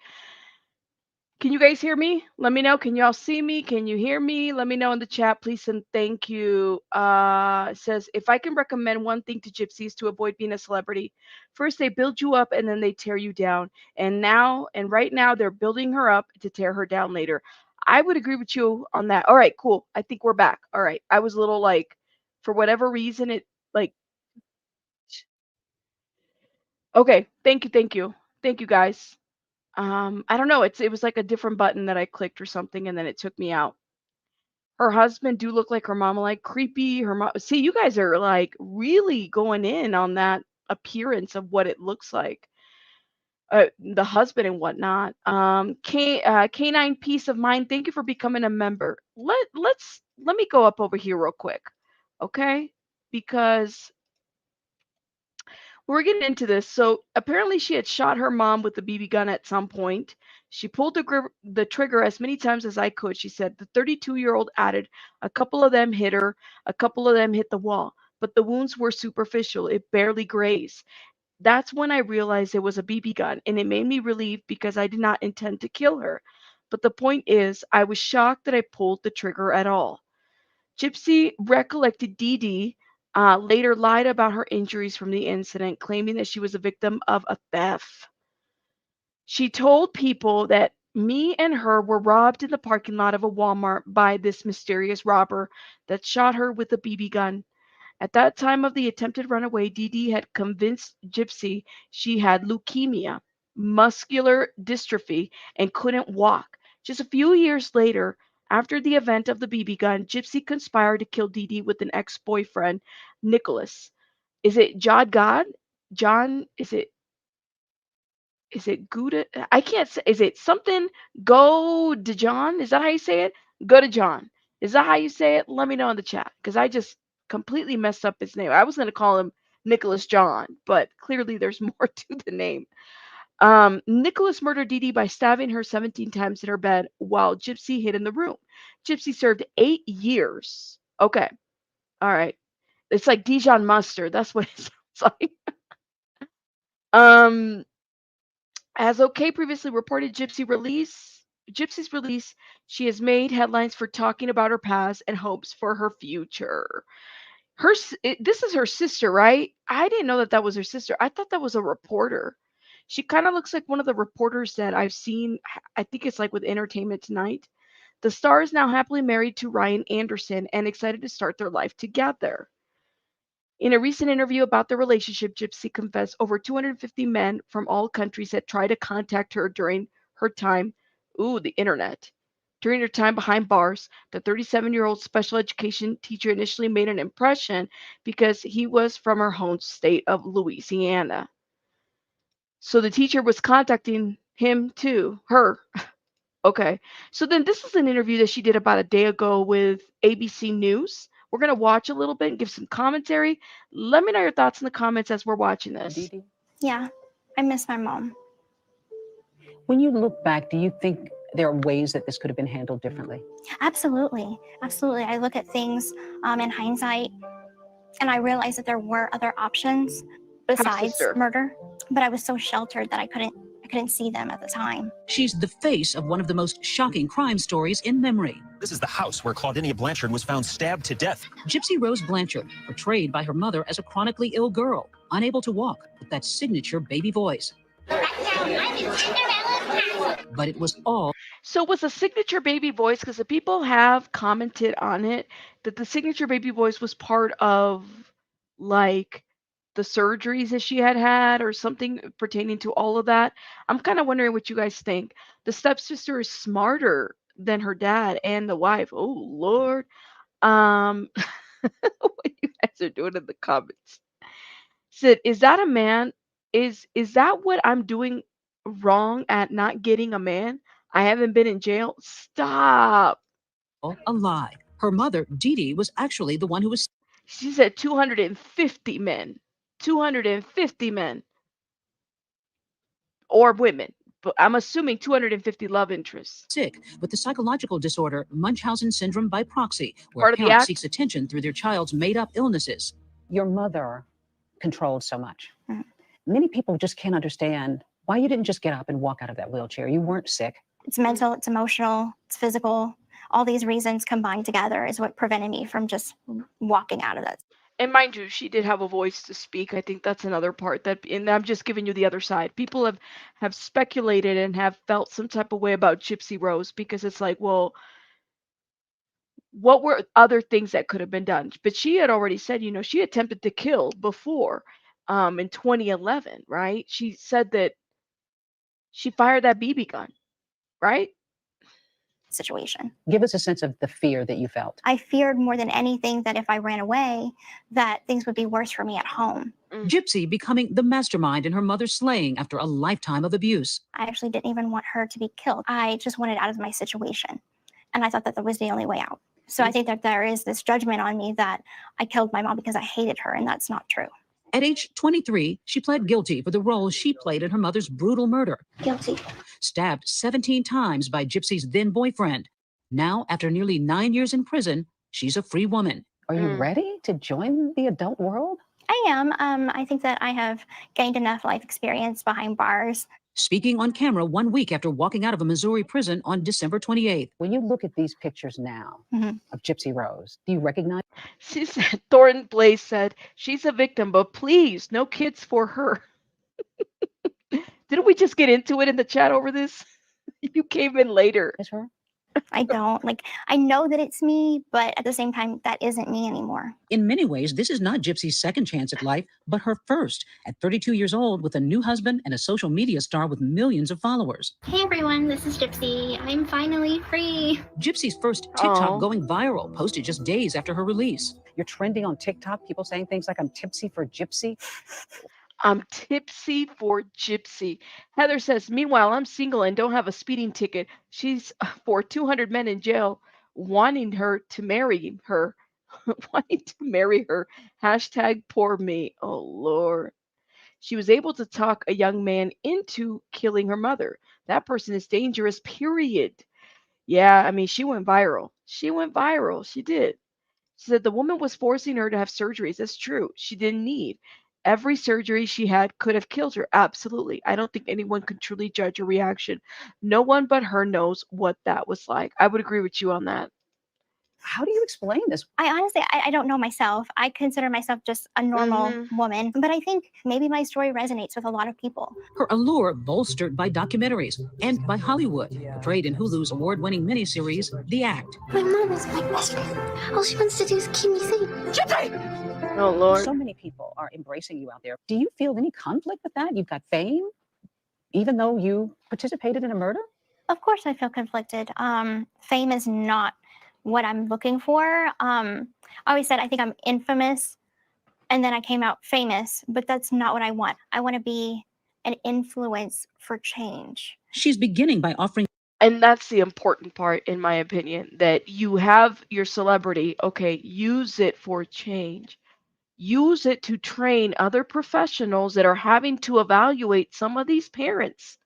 Can you guys hear me? Let me know. Can y'all see me? Can you hear me? Let me know in the chat, please, and thank you. It says, if I can recommend one thing to gypsies to avoid being a celebrity, first they build you up and then they tear you down. And right now, they're building her up to tear her down later. I would agree with you on that. All right, cool. I think we're back. All right. I was a little like, for whatever reason, it like, okay. Thank you. Thank you. Thank you, guys. I don't know. It was like a different button that I clicked or something, and then it took me out. Her husband do look like her mama, like creepy. Her mom. See, you guys are like really going in on that appearance of what it looks like. The husband and whatnot. Canine Peace of Mind. Thank you for becoming a member. Let me go up over here real quick, okay? Because we're getting into this. So apparently, she had shot her mom with a BB gun at some point. She pulled the trigger as many times as I could. She said the 32-year-old added, a couple of them hit her, a couple of them hit the wall, but the wounds were superficial. It barely grazed. That's when I realized it was a BB gun, and it made me relieved because I did not intend to kill her. But the point is, I was shocked that I pulled the trigger at all. Gypsy recollected Dee Dee, later lied about her injuries from the incident, claiming that she was a victim of a theft. She told people that me and her were robbed in the parking lot of a Walmart by this mysterious robber that shot her with a BB gun. At that time of the attempted runaway, Dee Dee had convinced Gypsy she had leukemia, muscular dystrophy, and couldn't walk. Just a few years later, after the event of the BB gun, Gypsy conspired to kill Dee Dee with an ex-boyfriend, Nicholas. Is it John God? John, is it Gouda? I can't say. Is it something Godejohn? Is that how you say it? Godejohn. Is that how you say it? Let me know in the chat because I just completely messed up his name. I was going to call him Nicholas John, but clearly there's more to the name. Nicholas murdered Dee Dee by stabbing her 17 times in her bed while Gypsy hid in the room. Gypsy served 8 years. Okay. All right. It's like Dijon mustard. That's what it sounds like. Um, As OK previously reported, Gypsy's release, she has made headlines for talking about her past and hopes for her future. This is her sister, right? I didn't know that that was her sister. I thought that was a reporter. She kind of looks like one of the reporters that I've seen. I think it's like with Entertainment Tonight. The star is now happily married to Ryan Anderson and excited to start their life together. In a recent interview about the relationship, Gypsy confessed over 250 men from all countries had tried to contact her during her time Ooh, the internet. During her time behind bars, the 37-year-old special education teacher initially made an impression because he was from her home state of Louisiana. So the teacher was contacting him too, her. Okay. So then this is an interview that she did about a day ago with ABC News. We're going to watch a little bit and give some commentary. Let me know your thoughts in the comments as we're watching this. Yeah, I miss my mom. When you look back, do you think there are ways that this could have been handled differently? Absolutely. Absolutely. I look at things in hindsight and I realized that there were other options besides sister. murder, but I was so sheltered that I couldn't see them at the time. She's the face of one of the most shocking crime stories in memory. This is the house where Claudinia Blanchard was found stabbed to death. Gypsy Rose Blanchard, portrayed by her mother as a chronically ill girl, unable to walk, with that signature baby voice. But it was all. So it was a signature baby voice because the people have commented on it that the signature baby voice was part of like the surgeries that she had had or something pertaining to all of that. I'm kind of wondering what you guys think. The stepsister is smarter than her dad and the wife. Oh Lord. What you guys are doing in the comments. Sid, is that a man? Is that what I'm doing wrong at not getting a man? I haven't been in jail. Stop. A lie. Her mother, Dee Dee, was actually the one who was. She said 250 men. 250 men. Or women. But I'm assuming 250 love interests. Sick with the psychological disorder Munchausen syndrome by proxy, where Part a of the parent act? seeks attention through their child's made-up illnesses. Your mother controlled so much. Mhm. Many people just can't understand why you didn't just get up and walk out of that wheelchair. You weren't sick. It's mental, it's emotional, it's physical. All these reasons combined together is what prevented me from just walking out of that. And mind you, she did have a voice to speak. I think that's another part that, and I'm just giving you the other side. People have speculated and have felt some type of way about Gypsy Rose because it's like, well, what were other things that could have been done? But she had already said, she attempted to kill before, in 2011, right? She said that she fired that BB gun, right? Situation. Give us a sense of the fear that you felt. I feared more than anything that if I ran away, that things would be worse for me at home. Gypsy becoming the mastermind in her mother's slaying after a lifetime of abuse. I actually didn't even want her to be killed. I just wanted out of my situation. And I thought that was the only way out. So I think that there is this judgment on me that I killed my mom because I hated her, and that's not true. At age 23, she pled guilty for the role she played in her mother's brutal murder. Guilty. Stabbed 17 times by Gypsy's then boyfriend. Now, after nearly 9 years in prison, she's a free woman. Are you ready to join the adult world? I am. I think that I have gained enough life experience behind bars. Speaking on camera 1 week after walking out of a Missouri prison on December 28th. When you look at these pictures now of Gypsy Rose, do you recognize? She said, Thornton Blaze said, she's a victim, but please, no kids for her. Didn't we just get into it in the chat over this? You came in later. Is her? I don't. I know that it's me, but at the same time, that isn't me anymore. In many ways, this is not Gypsy's second chance at life, but her first. At 32 years old, with a new husband and a social media star with millions of followers. Hey everyone, this is Gypsy. I'm finally free. Gypsy's first TikTok going viral, posted just days after her release. You're trending on TikTok, people saying things like, I'm tipsy for Gypsy. I'm tipsy for Gypsy. Heather says, meanwhile, I'm single and don't have a speeding ticket. She's for 200 men in jail wanting her to marry her. Wanting to marry her. Hashtag poor me. Oh, Lord. She was able to talk a young man into killing her mother. That person is dangerous, period. Yeah, I mean, she went viral. She went viral. She did. She said the woman was forcing her to have surgeries. That's true. She didn't need. Every surgery she had could have killed her. Absolutely. I don't think anyone could truly judge her reaction. No one but her knows what that was like. I would agree with you on that. How do you explain this? I honestly, I don't know myself. I consider myself just a normal woman, but I think maybe my story resonates with a lot of people. Her allure bolstered by documentaries and by Hollywood, portrayed in Hulu's award-winning miniseries, The Act. My mom is my best friend. All she wants to do is keep me safe. Gypsy! Oh, Lord. So many people are embracing you out there. Do you feel any conflict with that? You've got fame, even though you participated in a murder? Of course, I feel conflicted. Fame is not what I'm looking for. I always said I think I'm infamous, and then I came out famous, but that's not what I want. I want to be an influence for change. She's beginning by offering. And that's the important part, in my opinion, that you have your celebrity. Okay, use it for change. Use it to train other professionals that are having to evaluate some of these parents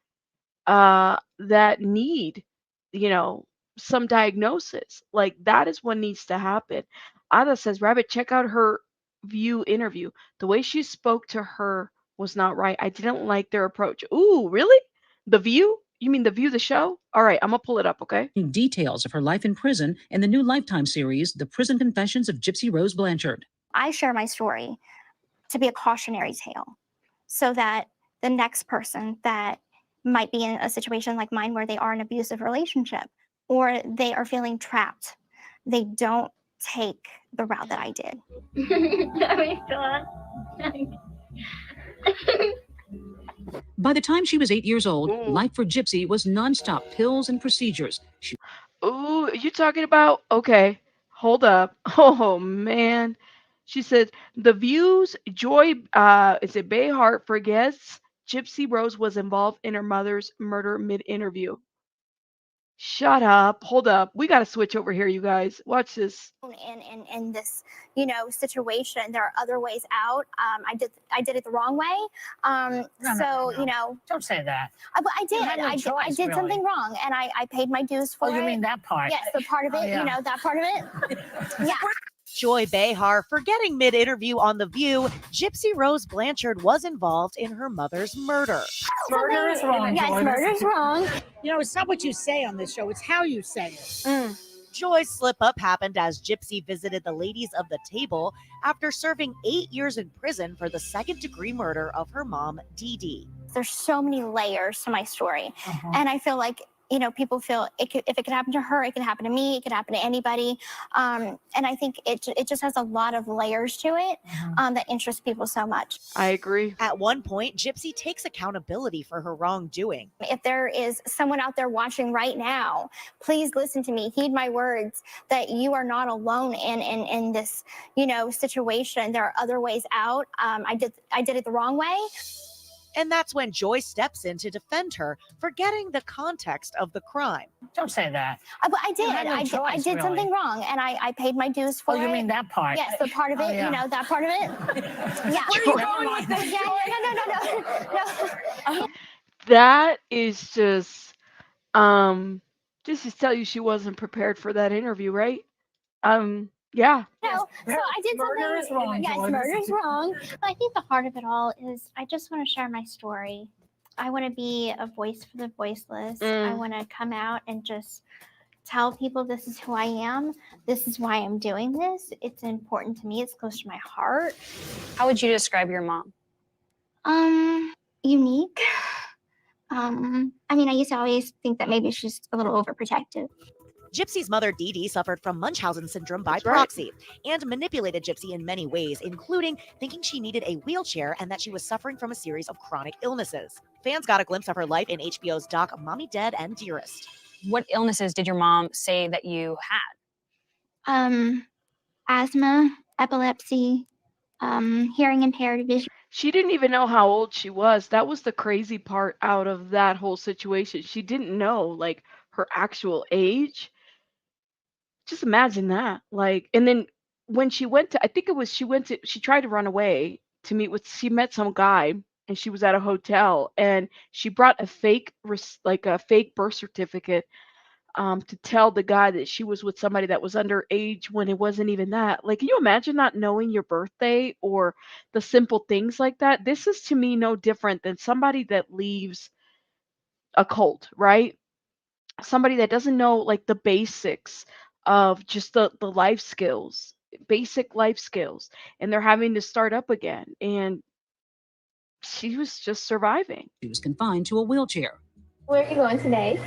that need, you know, some diagnosis. Like that is what needs to happen. Ada says, Rabbit, check out her View interview. The way she spoke to her was not right. I didn't like their approach. Ooh, really? The View? You mean the View, the show? All right, I'm gonna pull it up, okay? Details of her life in prison in the new Lifetime series, The Prison Confessions of Gypsy Rose Blanchard. I share my story to be a cautionary tale so that the next person that might be in a situation like mine where they are in an abusive relationship or they are feeling trapped, they don't take the route that I did. By the time she was 8 years old, Ooh. life for Gypsy was nonstop pills and procedures. She Ooh, you talking about? Okay, hold up. Oh man. She said the View's Joy is it Behar forgets Gypsy Rose was involved in her mother's murder mid-interview. Shut up. Hold up. We got to switch over here, you guys. Watch this. In this, situation, there are other ways out. I did it the wrong way. No. Don't say that. But I did. You had no I choice, did really. something wrong, and I paid my dues for it. Oh, you mean that part? Yes, the part of it. Oh, yeah. That part of it. Yeah. Joy Behar forgetting mid-interview on The View, Gypsy Rose Blanchard was involved in her mother's murder. Murder is wrong. Yes, Joy. murder's wrong. It's not what you say on this show. It's how you say it. Joy's slip-up happened as Gypsy visited the ladies of the table after serving 8 years in prison for the second-degree murder of her mom, Dee Dee. There's so many layers to my story, and I feel like people feel if it could happen to her, it can happen to me, it can happen to anybody, and I think it just has a lot of layers to it that interest people so much. I agree. At one point, Gypsy takes accountability for her wrongdoing. If there is someone out there watching right now, please listen to me, heed my words, that you are not alone in this situation. There are other ways out. I did it the wrong way. And that's when Joy steps in to defend her, forgetting the context of the crime. Don't say that. But I did. You had no I choice, did something really. wrong, and I paid my dues for it. Oh, you mean that part? Yes, the part of it. Oh, yeah. That part of it. Yeah. Where are you going with this? No. That is just to tell you she wasn't prepared for that interview, right? Yeah. No, so I did Murder is something. wrong, Yes, Joy. murder's wrong. But I think the heart of it all is I just want to share my story. I want to be a voice for the voiceless. I want to come out and just tell people this is who I am. This is why I'm doing this. It's important to me. It's close to my heart. How would you describe your mom? Unique. I used to always think that maybe she's a little overprotective. Gypsy's mother, Dee Dee, suffered from Munchausen syndrome by That's right. proxy and manipulated Gypsy in many ways, including thinking she needed a wheelchair and that she was suffering from a series of chronic illnesses. Fans got a glimpse of her life in HBO's doc Mommy Dead and Dearest. What illnesses did your mom say that you had? Asthma, epilepsy, hearing impaired, vision. She didn't even know how old she was. That was the crazy part out of that whole situation. She didn't know like her actual age. Just imagine that. Like, and then when she went to, I think it was she tried to run away to meet with, she met some guy and she was at a hotel and she brought a fake birth certificate to tell the guy that she was with somebody that was underage when it wasn't even that. Like, can you imagine not knowing your birthday or the simple things like that? This is to me no different than somebody that leaves a cult, right? Somebody that doesn't know like the basics of just the life skills, basic life skills, and they're having to start up again. And she was just surviving. She was confined to a wheelchair. Where are you going today?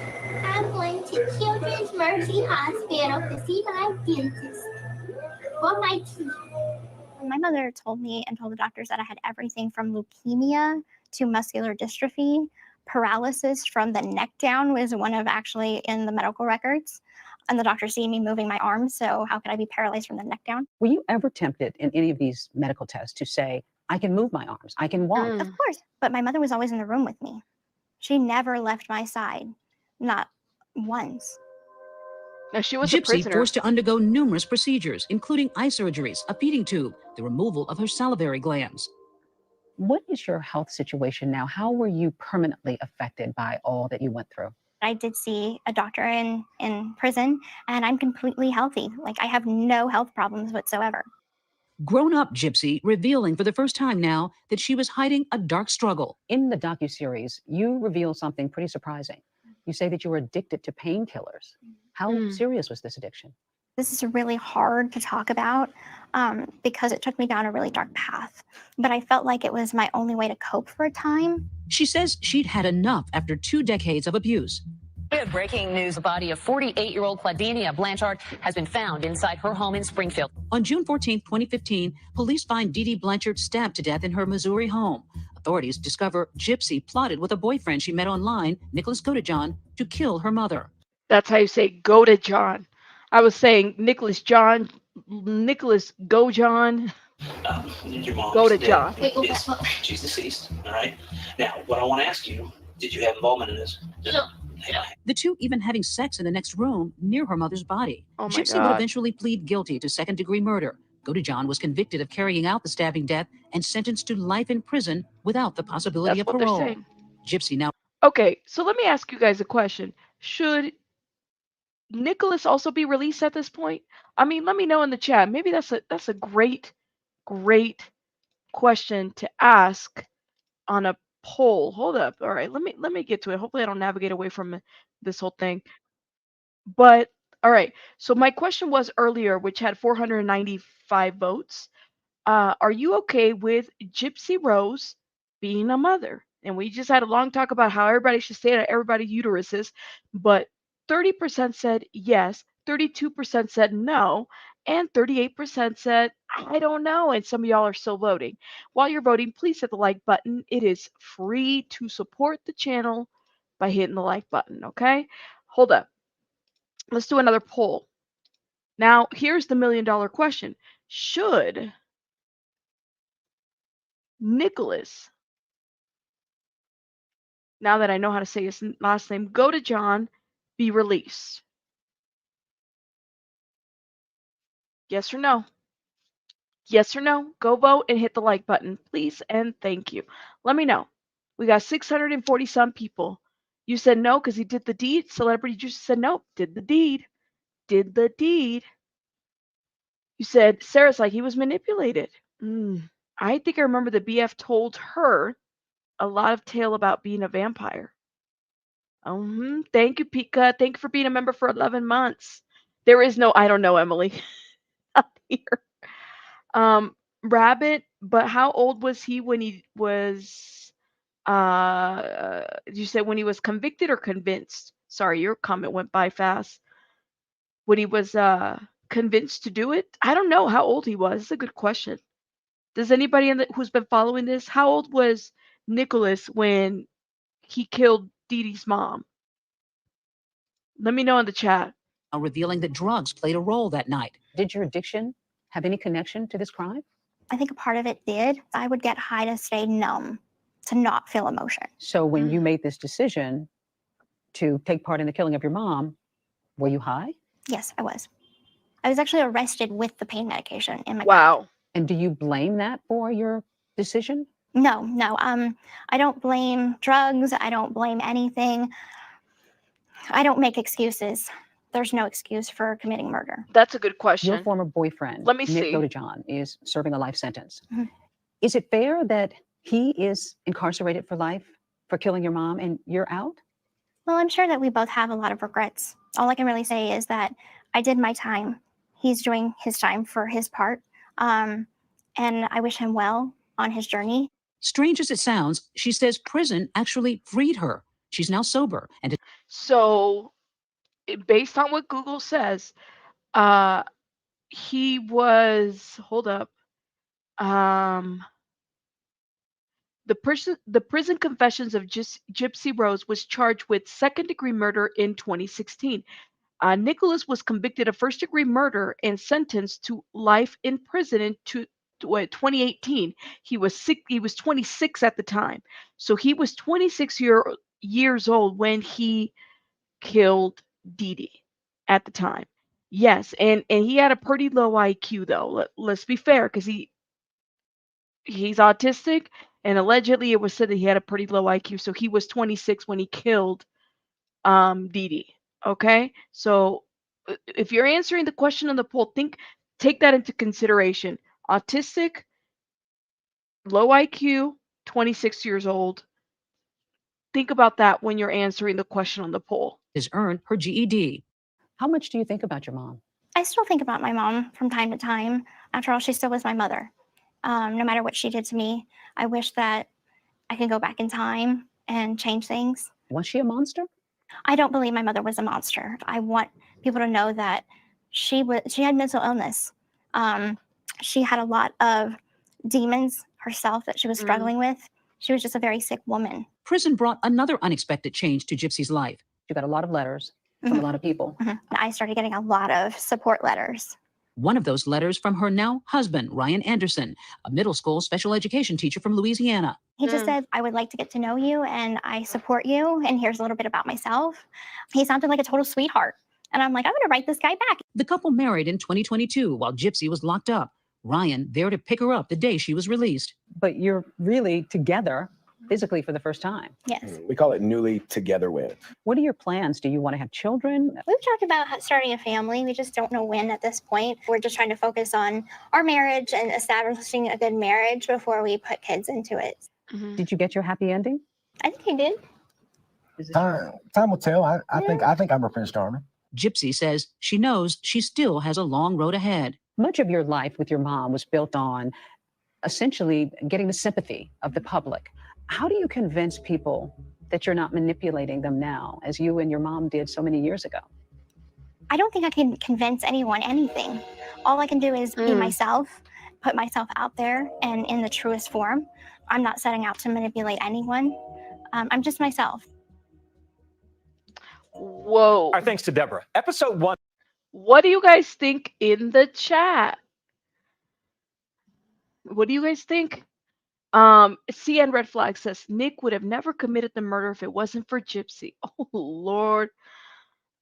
I'm going to Children's Mercy Hospital to see my dentist for my teeth. My mother told me and told the doctors that I had everything from leukemia to muscular dystrophy, paralysis from the neck down was one of actually in the medical records. And the doctor seeing me moving my arms, so how could I be paralyzed from the neck down? Were you ever tempted in any of these medical tests to say, I can move my arms, I can walk? Of course, but my mother was always in the room with me. She never left my side, not once. Now, she was a Gypsy prisoner. forced to undergo numerous procedures, including eye surgeries, a feeding tube, the removal of her salivary glands. What is your health situation now? How were you permanently affected by all that you went through? I did see a doctor in prison, and I'm completely healthy. Like, I have no health problems whatsoever. Grown-up Gypsy revealing for the first time now that she was hiding a dark struggle. In the docuseries, you reveal something pretty surprising. You say that you were addicted to painkillers. How serious was this addiction? This is really hard to talk about because it took me down a really dark path. But I felt like it was my only way to cope for a time. She says she'd had enough after 2 decades of abuse. We have breaking news. The body of 48-year-old Claudinia Blanchard has been found inside her home in Springfield. On June 14, 2015, police find Dee Dee Blanchard stabbed to death in her Missouri home. Authorities discover Gypsy plotted with a boyfriend she met online, Nicholas Godejohn, to kill her mother. That's how you say Godejohn. I was saying Nicholas Godejohn. Your mom Godejohn. she's deceased. All right. Now, what I want to ask you, did you have involvement in this? No. The two even having sex in the next room near her mother's body. Oh my Gypsy God. would eventually plead guilty to second-degree murder. Godejohn was convicted of carrying out the stabbing death and sentenced to life in prison without the possibility That's of what they're parole. saying. Gypsy now. Okay, so let me ask you guys a question. Should Nicholas also be released at this point? I mean, let me know in the chat. Maybe that's a great question to ask on a poll. Hold up. All right, let me get to it. Hopefully I don't navigate away from this whole thing. But all right. So my question was earlier, which had 495 votes. Are you okay with Gypsy Rose being a mother? And we just had a long talk about how everybody should stay at everybody's uteruses, but 30% said yes, 32% said no, and 38% said I don't know. And some of y'all are still voting. While you're voting, please hit the like button. It is free to support the channel by hitting the like button, okay? Hold up. Let's do another poll. Now, here's the $1 million question. Should Nicholas, now that I know how to say his last name, Godejohn, be released? Yes or no? Yes or no? Go vote and hit the like button, please, and thank you. Let me know. We got 640 some people. You said no because he did the deed. Celebrity just said no. Did the deed. Did the deed. You said Sarah's like he was manipulated. I think I remember the BF told her a lot of tale about being a vampire. Thank you, Pika. Thank you for being a member for 11 months. There is no, I don't know, Emily. Up here. Rabbit, but how old was he when he was, you said when he was convicted or convinced? Sorry, your comment went by fast. When he was convinced to do it? I don't know how old he was. It's a good question. Does anybody who's been following this, how old was Nicholas when he killed Dee Dee's mom? Let me know in the chat. Revealing that drugs played a role that night. Did your addiction have any connection to this crime? I think a part of it did. I would get high to stay numb, to not feel emotion. So when you made this decision to take part in the killing of your mom, were you high? Yes, I was. I was actually arrested with the pain medication in my Wow. And do you blame that for your decision? No. I don't blame drugs. I don't blame anything. I don't make excuses. There's no excuse for committing murder. That's a good question. Your former boyfriend, Let me Nick see. Godejohn, is serving a life sentence. Mm-hmm. Is it fair that he is incarcerated for life for killing your mom and you're out? Well, I'm sure that we both have a lot of regrets. All I can really say is that I did my time. He's doing his time for his part. And I wish him well on his journey. Strange as it sounds, she says prison actually freed her. She's now sober. And So, based on what Google says, he was, hold up. The prison confessions of Gypsy Rose was charged with second-degree murder in 2016. Nicholas was convicted of first-degree murder and sentenced to life in prison in 2018. He was 26 at the time, so he was 26 years old when he killed Dee Dee at the time. Yes, and he had a pretty low IQ though. Let's be fair, because he's autistic, and allegedly it was said that he had a pretty low IQ. So he was 26 when he killed Dee Dee. Okay, so if you're answering the question on the poll, take that into consideration. Autistic, low IQ, 26 years old. Think about that when you're answering the question on the poll. Has earned her GED. How much do you think about your mom? I still think about my mom from time to time. After all, she still was my mother. No matter what she did to me, I wish that I could go back in time and change things. Was she a monster? I don't believe my mother was a monster. I want people to know that she had mental illness. She had a lot of demons herself that she was struggling with. She was just a very sick woman. Prison brought another unexpected change to Gypsy's life. You got a lot of letters from a lot of people. I started getting a lot of support letters. One of those letters from her now husband, Ryan Anderson, a middle school special education teacher from Louisiana. He just said, I would like to get to know you and I support you. And here's a little bit about myself. He sounded like a total sweetheart. And I'm like, I'm going to write this guy back. The couple married in 2022 while Gypsy was locked up. Ryan there to pick her up the day she was released. But you're really together physically for the first time. Yes. We call it newly together with. What are your plans? Do you want to have children? We've talked about starting a family. We just don't know when at this point. We're just trying to focus on our marriage and establishing a good marriage before we put kids into it. Did you get your happy ending? I think he did. Time will tell. I think I'm a Prince Charming. Gypsy says she knows she still has a long road ahead. Much of your life with your mom was built on essentially getting the sympathy of the public. How do you convince people that you're not manipulating them now, as you and your mom did so many years ago? I don't think I can convince anyone anything. All I can do is be myself, put myself out there and in the truest form. I'm not setting out to manipulate anyone. I'm just myself. Whoa. Our thanks to Deborah. Episode 1. What do you guys think in the chat? What do you guys think? CN Red Flag says Nick would have never committed the murder if it wasn't for Gypsy. Oh Lord.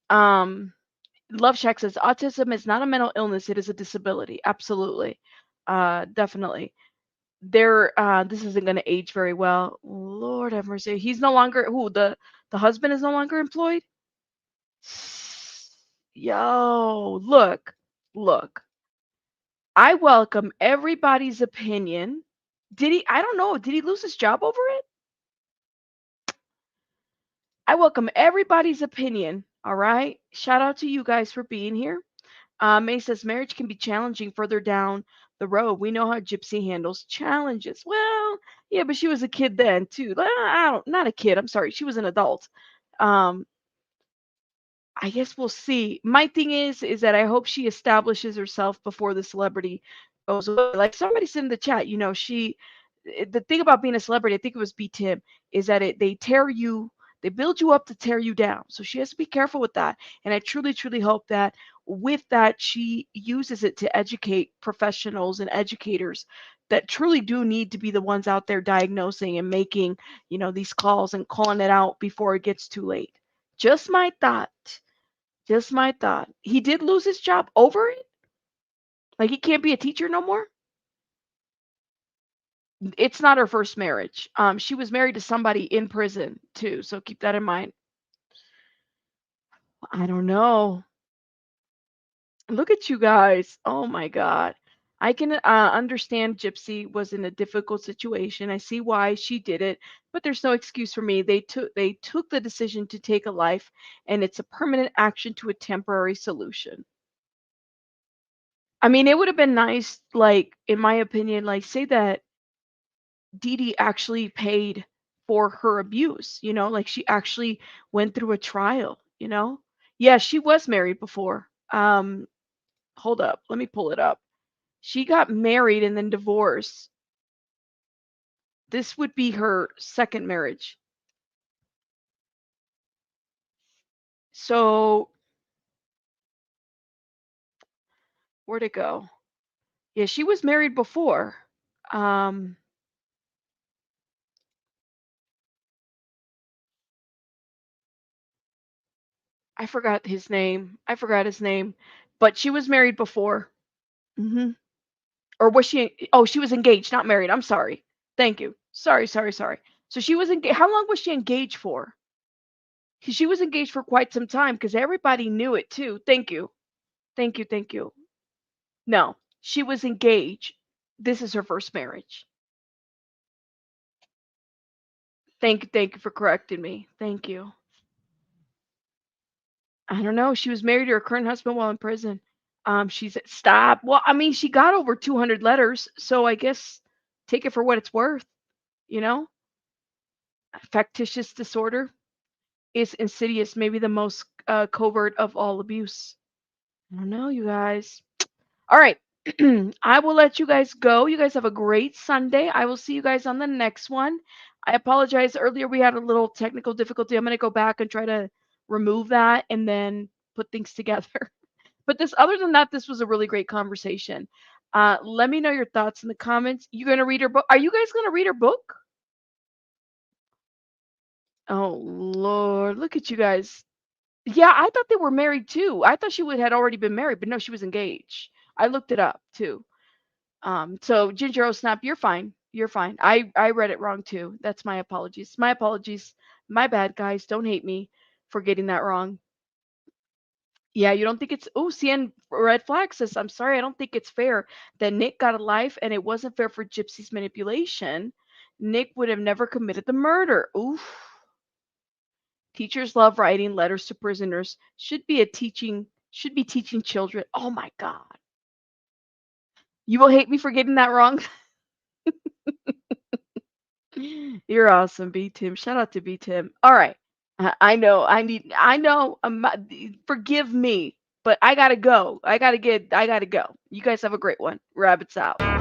Love Shack says autism is not a mental illness, it is a disability. Absolutely. Definitely. This isn't gonna age very well. Lord have mercy. He's no longer the husband is no longer employed. Yo, look. I welcome everybody's opinion. I don't know, did he lose his job over it? I welcome everybody's opinion, all right? Shout out to you guys for being here. May says marriage can be challenging further down the road. We know how Gypsy handles challenges. Well, yeah, but she was a kid then too. Not a kid, I'm sorry. She was an adult. I guess we'll see. My thing is that I hope she establishes herself before the celebrity goes away. Like somebody said in the chat, the thing about being a celebrity, I think it was B Tim, is that they build you up to tear you down. So she has to be careful with that. And I truly, truly hope that with that, she uses it to educate professionals and educators that truly do need to be the ones out there diagnosing and making, these calls and calling it out before it gets too late. Just my thought. He did lose his job over it? Like he can't be a teacher no more? It's not her first marriage. She was married to somebody in prison too, so keep that in mind. I don't know. Look at you guys. Oh my God. I can understand Gypsy was in a difficult situation. I see why she did it, but there's no excuse for me. They took the decision to take a life, and it's a permanent action to a temporary solution. I mean, it would have been nice, like, in my opinion, like, say that Dee Dee actually paid for her abuse, like she actually went through a trial, Yeah, she was married before. Hold up. Let me pull it up. She got married and then divorced. This would be her second marriage. So where'd it go? Yeah, she was married before. Um, I forgot his name. But she was married before. Hmm. Or was she? Oh, she was engaged, not married. I'm sorry. Thank you. Sorry. So she was engaged. How long was she engaged for? 'Cause she was engaged for quite some time because everybody knew it too. Thank you. Thank you. No, she was engaged. This is her first marriage. Thank you for correcting me. Thank you. I don't know. She was married to her current husband while in prison. She's stop. Well, I mean, she got over 200 letters, so I guess take it for what it's worth. You know, factitious disorder is insidious, maybe the most covert of all abuse. I don't know, you guys. All right. I will let you guys go. You guys have a great Sunday. I will see you guys on the next one. I apologize. Earlier we had a little technical difficulty. I'm going to go back and try to remove that and then put things together. But other than that, this was a really great conversation. Let me know your thoughts in the comments. You going to read her book? Are you guys going to read her book? Oh, Lord. Look at you guys. Yeah, I thought they were married too. I thought had already been married, but no, she was engaged. I looked it up too. So Ginger O Snap, you're fine. You're fine. I read it wrong too. That's my apologies. My apologies. My bad, guys. Don't hate me for getting that wrong. Yeah, you don't think it's CN Red Flag says, I'm sorry, I don't think it's fair that Nick got a life and it wasn't fair for Gypsy's manipulation. Nick would have never committed the murder. Oof. Teachers love writing letters to prisoners. Should be teaching children. Oh my God. You will hate me for getting that wrong. You're awesome, B Tim. Shout out to B Tim. All right. I know. I know. Forgive me, but I gotta go. I gotta go. You guys have a great one. Rabbits out.